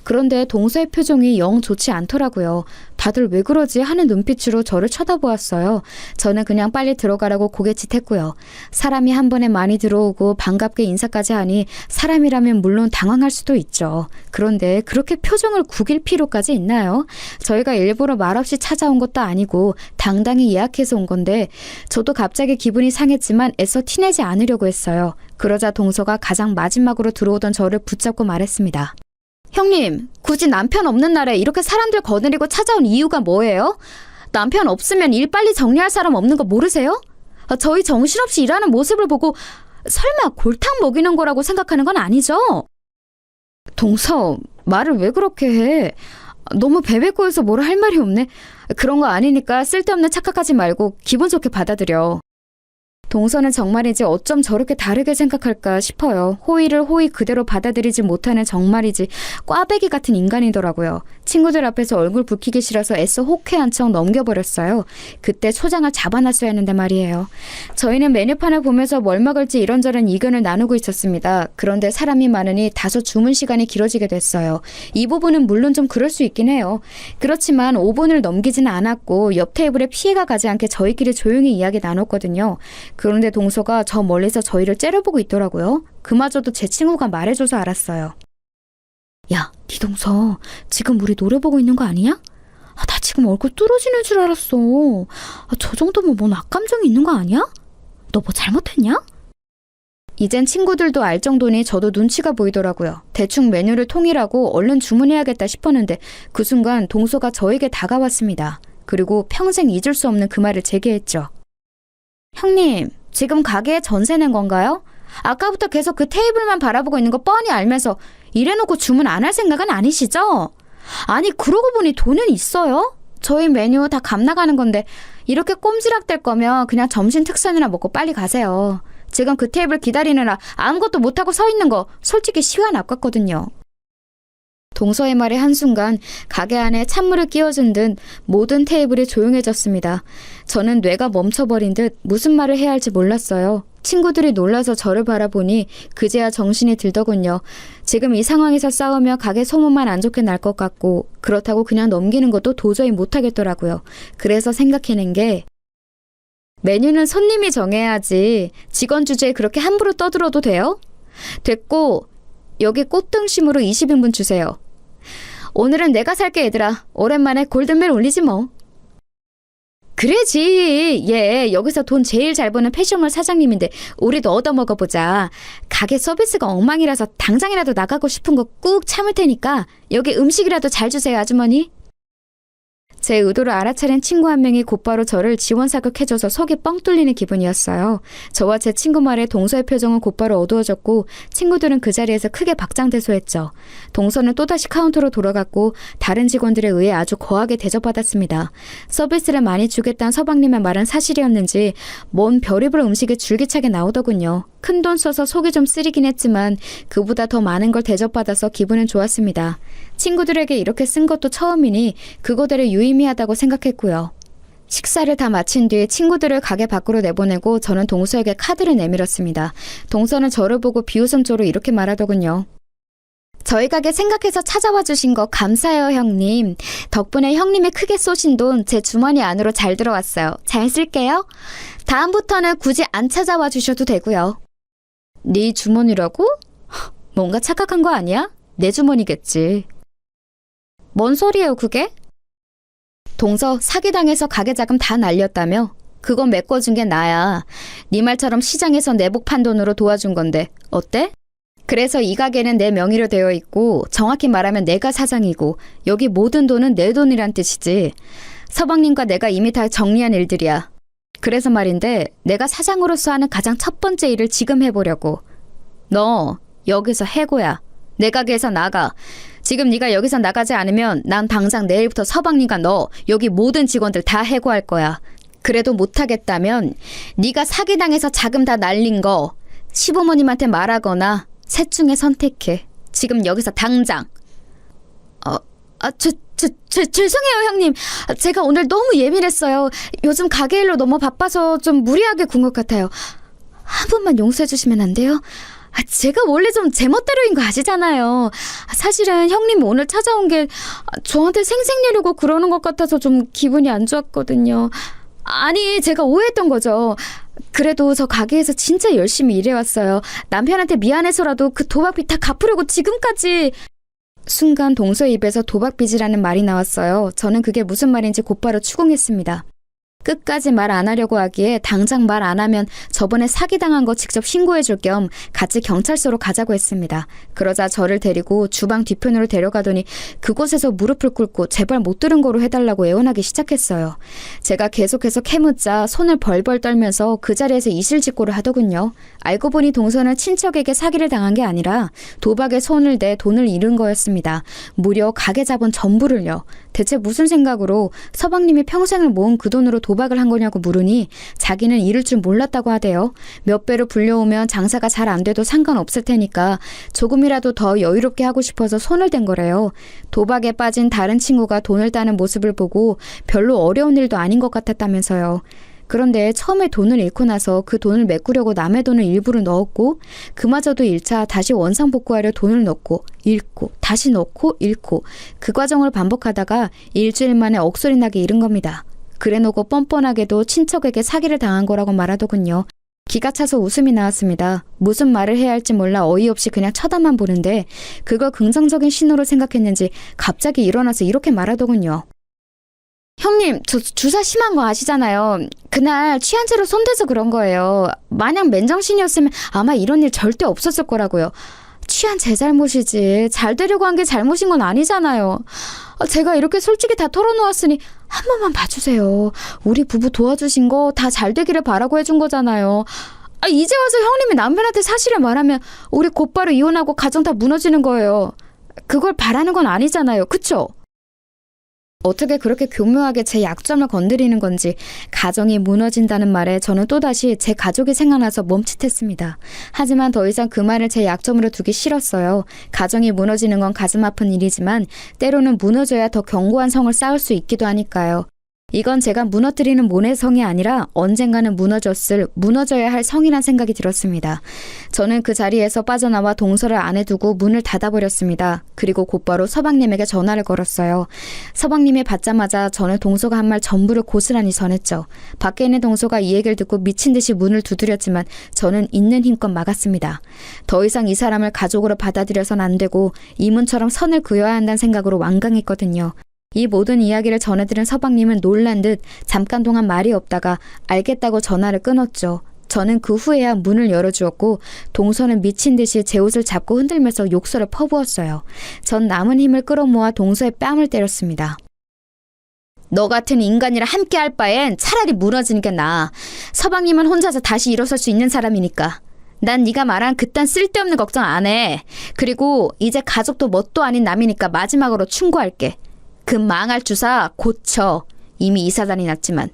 그런데 동서의 표정이 영 좋지 않더라고요. 다들 왜 그러지 하는 눈빛으로 저를 쳐다보았어요. 저는 그냥 빨리 들어가라고 고개짓했고요. 사람이 한 번에 많이 들어오고 반갑게 인사까지 하니 사람이라면 물론 당황할 수도 있죠. 그런데 그렇게 표정을 구길 필요까지 있나요? 저희가 일부러 말없이 찾아온 것도 아니고 당당히 예약해서 온 건데 저도 갑자기 기분이 상했지만 애써 티내지 않으려고 했어요. 그러자 동서가 가장 마지막으로 들어오던 저를 붙잡고 말했습니다. 형님, 굳이 남편 없는 날에 이렇게 사람들 거느리고 찾아온 이유가 뭐예요? 남편 없으면 일 빨리 정리할 사람 없는 거 모르세요? 저희 정신없이 일하는 모습을 보고 설마 골탕 먹이는 거라고 생각하는 건 아니죠? 동서, 말을 왜 그렇게 해? 너무 베베꼬여서 뭐라 할 말이 없네. 그런 거 아니니까 쓸데없는 착각하지 말고 기분 좋게 받아들여. 동서는 정말이지 어쩜 저렇게 다르게 생각할까 싶어요. 호의를 호의 그대로 받아들이지 못하는 정말이지 꽈배기 같은 인간이더라고요. 친구들 앞에서 얼굴 붉히기 싫어서 애써 호쾌한 척 넘겨버렸어요. 그때 초장을 잡아놨어야 했는데 말이에요. 저희는 메뉴판을 보면서 뭘 먹을지 이런저런 의견을 나누고 있었습니다. 그런데 사람이 많으니 다소 주문 시간이 길어지게 됐어요. 이 부분은 물론 좀 그럴 수 있긴 해요. 그렇지만 5분을 넘기지는 않았고 옆 테이블에 피해가 가지 않게 저희끼리 조용히 이야기 나눴거든요. 그런데 동서가 저 멀리서 저희를 째려보고 있더라고요. 그마저도 제 친구가 말해줘서 알았어요. 야, 네 동서 지금 우리 노래 보고 있는 거 아니야? 나 지금 얼굴 뚫어지는 줄 알았어. 저 정도면 뭔 악감정이 있는 거 아니야? 너 뭐 잘못했냐? 이젠 친구들도 알 정도니 저도 눈치가 보이더라고요. 대충 메뉴를 통일하고 얼른 주문해야겠다 싶었는데 그 순간 동서가 저에게 다가왔습니다. 그리고 평생 잊을 수 없는 그 말을 제기했죠. 형님, 지금 가게에 전세 낸 건가요? 아까부터 계속 그 테이블만 바라보고 있는 거 뻔히 알면서 이래놓고 주문 안 할 생각은 아니시죠? 아니, 그러고 보니 돈은 있어요? 저희 메뉴 다 값 나가는 건데 이렇게 꼼지락댈 거면 그냥 점심 특선이나 먹고 빨리 가세요. 지금 그 테이블 기다리느라 아무것도 못하고 서 있는 거 솔직히 시간 아깝거든요. 동서의 말에 한순간 가게 안에 찬물을 끼워준 듯 모든 테이블이 조용해졌습니다. 저는 뇌가 멈춰버린 듯 무슨 말을 해야 할지 몰랐어요. 친구들이 놀라서 저를 바라보니 그제야 정신이 들더군요. 지금 이 상황에서 싸우며 가게 소문만 안 좋게 날 것 같고 그렇다고 그냥 넘기는 것도 도저히 못하겠더라고요. 그래서 생각해낸 게 메뉴는 손님이 정해야지 직원 주제에 그렇게 함부로 떠들어도 돼요? 됐고 여기 꽃등심으로 20인분 주세요. 오늘은 내가 살게 얘들아. 오랜만에 골든벨 울리지 뭐. 그래지. 얘 여기서 돈 제일 잘 버는 패션몰 사장님인데 우리도 얻어먹어보자. 가게 서비스가 엉망이라서 당장이라도 나가고 싶은 거 꾹 참을 테니까 여기 음식이라도 잘 주세요 아주머니. 제 의도를 알아차린 친구 한 명이 곧바로 저를 지원사격해줘서 속이 뻥 뚫리는 기분이었어요. 저와 제 친구 말에 동서의 표정은 곧바로 어두워졌고 친구들은 그 자리에서 크게 박장대소했죠. 동서는 또다시 카운터로 돌아갔고 다른 직원들에 의해 아주 거하게 대접받았습니다. 서비스를 많이 주겠다는 서방님의 말은 사실이었는지 뭔 별의별 음식이 줄기차게 나오더군요. 큰돈 써서 속이 좀 쓰리긴 했지만 그보다 더 많은 걸 대접받아서 기분은 좋았습니다. 친구들에게 이렇게 쓴 것도 처음이니 그거대로 유의미하다고 생각했고요. 식사를 다 마친 뒤 친구들을 가게 밖으로 내보내고 저는 동서에게 카드를 내밀었습니다. 동서는 저를 보고 비웃음조로 이렇게 말하더군요. 저희 가게 생각해서 찾아와 주신 거 감사해요 형님. 덕분에 형님이 크게 쏘신 돈 제 주머니 안으로 잘 들어왔어요. 잘 쓸게요. 다음부터는 굳이 안 찾아와 주셔도 되고요. 네 주머니라고? 뭔가 착각한 거 아니야? 내 주머니겠지. 뭔 소리예요 그게? 동서 사기당해서 가게 자금 다 날렸다며? 그건 메꿔준 게 나야. 네 말처럼 시장에서 내복 판 돈으로 도와준 건데 어때? 그래서 이 가게는 내 명의로 되어 있고 정확히 말하면 내가 사장이고 여기 모든 돈은 내 돈이란 뜻이지. 서방님과 내가 이미 다 정리한 일들이야. 그래서 말인데 내가 사장으로서 하는 가장 첫 번째 일을 지금 해보려고. 너 여기서 해고야. 내 가게에서 나가. 지금 네가 여기서 나가지 않으면 난 당장 내일부터 서방님과 너 여기 모든 직원들 다 해고할 거야. 그래도 못하겠다면 네가 사기당해서 자금 다 날린 거 시부모님한테 말하거나 셋 중에 선택해. 지금 여기서 당장. 죄송해요 형님. 제가 오늘 너무 예민했어요. 요즘 가게 일로 너무 바빠서 좀 무리하게 군 것 같아요. 한 번만 용서해 주시면 안 돼요? 제가 원래 좀 제멋대로인 거 아시잖아요. 사실은 형님 오늘 찾아온 게 저한테 생색내려고 그러는 것 같아서 좀 기분이 안 좋았거든요. 아니, 제가 오해했던 거죠. 그래도 저 가게에서 진짜 열심히 일해왔어요. 남편한테 미안해서라도 그 도박빚 다 갚으려고 지금까지. 순간 동서의 입에서 도박빚이라는 말이 나왔어요. 저는 그게 무슨 말인지 곧바로 추궁했습니다. 끝까지 말 안 하려고 하기에 당장 말 안 하면 저번에 사기당한 거 직접 신고해 줄 겸 같이 경찰서로 가자고 했습니다. 그러자 저를 데리고 주방 뒤편으로 데려가더니 그곳에서 무릎을 꿇고 제발 못 들은 거로 해달라고 애원하기 시작했어요. 제가 계속해서 캐묻자 손을 벌벌 떨면서 그 자리에서 이실직고를 하더군요. 알고 보니 동서는 친척에게 사기를 당한 게 아니라 도박에 손을 대 돈을 잃은 거였습니다. 무려 가게 자본 전부를요. 대체 무슨 생각으로 서방님이 평생을 모은 그 돈으로 도박을 한 거냐고 물으니 자기는 잃을 줄 몰랐다고 하대요. 몇 배로 불려오면 장사가 잘 안 돼도 상관없을 테니까 조금이라도 더 여유롭게 하고 싶어서 손을 댄 거래요. 도박에 빠진 다른 친구가 돈을 따는 모습을 보고 별로 어려운 일도 아닌 것 같았다면서요. 그런데 처음에 돈을 잃고 나서 그 돈을 메꾸려고 남의 돈을 일부러 넣었고 그마저도 1차 다시 원상복구하려 돈을 넣고 잃고 다시 넣고 잃고 그 과정을 반복하다가 일주일 만에 억소리 나게 잃은 겁니다. 그래놓고 뻔뻔하게도 친척에게 사기를 당한 거라고 말하더군요. 기가 차서 웃음이 나왔습니다. 무슨 말을 해야 할지 몰라 어이없이 그냥 쳐다만 보는데 그걸 긍정적인 신호로 생각했는지 갑자기 일어나서 이렇게 말하더군요. 형님, 저 주사 심한 거 아시잖아요. 그날 취한 채로 손대서 그런 거예요. 만약 맨정신이었으면 아마 이런 일 절대 없었을 거라고요. 취한 제 잘못이지. 잘 되려고 한 게 잘못인 건 아니잖아요. 제가 이렇게 솔직히 다 털어놓았으니 한 번만 봐주세요. 우리 부부 도와주신 거 다 잘 되기를 바라고 해준 거잖아요. 이제 와서 형님이 남편한테 사실을 말하면 우리 곧바로 이혼하고 가정 다 무너지는 거예요. 그걸 바라는 건 아니잖아요. 그쵸? 어떻게 그렇게 교묘하게 제 약점을 건드리는 건지 가정이 무너진다는 말에 저는 또다시 제 가족이 생각나서 멈칫했습니다. 하지만 더 이상 그 말을 제 약점으로 두기 싫었어요. 가정이 무너지는 건 가슴 아픈 일이지만 때로는 무너져야 더 견고한 성을 쌓을 수 있기도 하니까요. 이건 제가 무너뜨리는 모내성이 아니라 언젠가는 무너져야 할 성이란 생각이 들었습니다. 저는 그 자리에서 빠져나와 동서를 안에 두고 문을 닫아버렸습니다. 그리고 곧바로 서방님에게 전화를 걸었어요. 서방님이 받자마자 저는 동서가 한 말 전부를 고스란히 전했죠. 밖에 있는 동서가 이 얘기를 듣고 미친 듯이 문을 두드렸지만 저는 있는 힘껏 막았습니다. 더 이상 이 사람을 가족으로 받아들여선 안 되고 이문처럼 선을 그어야 한다는 생각으로 완강했거든요. 이 모든 이야기를 전해들은 서방님은 놀란 듯 잠깐 동안 말이 없다가 알겠다고 전화를 끊었죠. 저는 그 후에야 문을 열어주었고 동서는 미친 듯이 제 옷을 잡고 흔들면서 욕설을 퍼부었어요. 전 남은 힘을 끌어모아 동서의 뺨을 때렸습니다. 너 같은 인간이랑 함께 할 바엔 차라리 무너지는 게 나아. 서방님은 혼자서 다시 일어설 수 있는 사람이니까. 난 네가 말한 그딴 쓸데없는 걱정 안 해. 그리고 이제 가족도 뭣도 아닌 남이니까 마지막으로 충고할게. 그 망할 주사 고쳐. 이미 이사단이 났지만.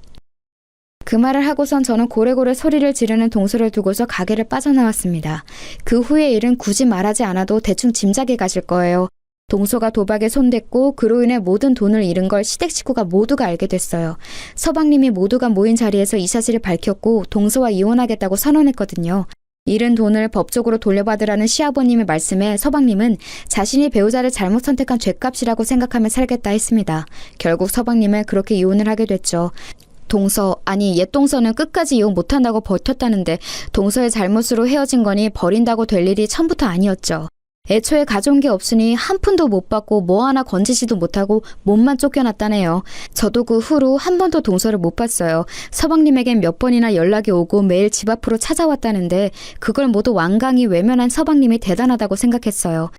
그 말을 하고선 저는 고래고래 소리를 지르는 동서를 두고서 가게를 빠져나왔습니다. 그 후의 일은 굳이 말하지 않아도 대충 짐작이 가실 거예요. 동서가 도박에 손댔고 그로 인해 모든 돈을 잃은 걸 시댁 식구가 모두가 알게 됐어요. 서방님이 모두가 모인 자리에서 이 사실을 밝혔고 동서와 이혼하겠다고 선언했거든요. 잃은 돈을 법적으로 돌려받으라는 시아버님의 말씀에 서방님은 자신이 배우자를 잘못 선택한 죗값이라고 생각하며 살겠다 했습니다. 결국 서방님은 그렇게 이혼을 하게 됐죠. 옛 동서는 끝까지 이혼 못한다고 버텼다는데 동서의 잘못으로 헤어진 거니 버린다고 될 일이 처음부터 아니었죠. 애초에 가져온 게 없으니 한 푼도 못 받고 뭐 하나 건지지도 못하고 몸만 쫓겨났다네요. 저도 그 후로 한 번도 동서를 못 봤어요. 서방님에겐 몇 번이나 연락이 오고 매일 집 앞으로 찾아왔다는데 그걸 모두 완강히 외면한 서방님이 대단하다고 생각했어요.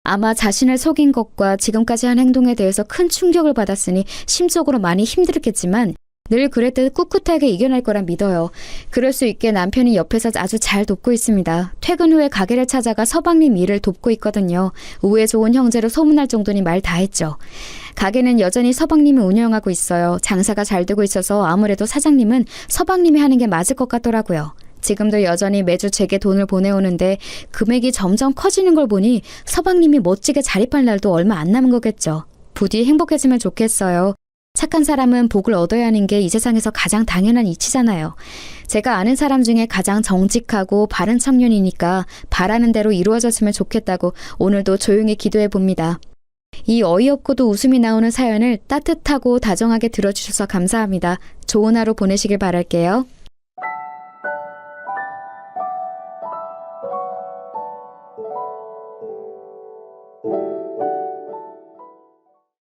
아마 자신을 속인 것과 지금까지 한 행동에 대해서 큰 충격을 받았으니 심적으로 많이 힘들었겠지만 늘 그랬듯 꿋꿋하게 이겨낼 거라 믿어요. 그럴 수 있게 남편이 옆에서 아주 잘 돕고 있습니다. 퇴근 후에 가게를 찾아가 서방님 일을 돕고 있거든요. 우애 좋은 형제로 소문날 정도니 말 다 했죠. 가게는 여전히 서방님이 운영하고 있어요. 장사가 잘 되고 있어서 아무래도 사장님은 서방님이 하는 게 맞을 것 같더라고요. 지금도 여전히 매주 제게 돈을 보내오는데 금액이 점점 커지는 걸 보니 서방님이 멋지게 자립할 날도 얼마 안 남은 거겠죠. 부디 행복해지면 좋겠어요. 착한 사람은 복을 얻어야 하는 게 이 세상에서 가장 당연한 이치잖아요. 제가 아는 사람 중에 가장 정직하고 바른 청년이니까 바라는 대로 이루어졌으면 좋겠다고 오늘도 조용히 기도해 봅니다. 이 어이없고도 웃음이 나오는 사연을 따뜻하고 다정하게 들어주셔서 감사합니다. 좋은 하루 보내시길 바랄게요.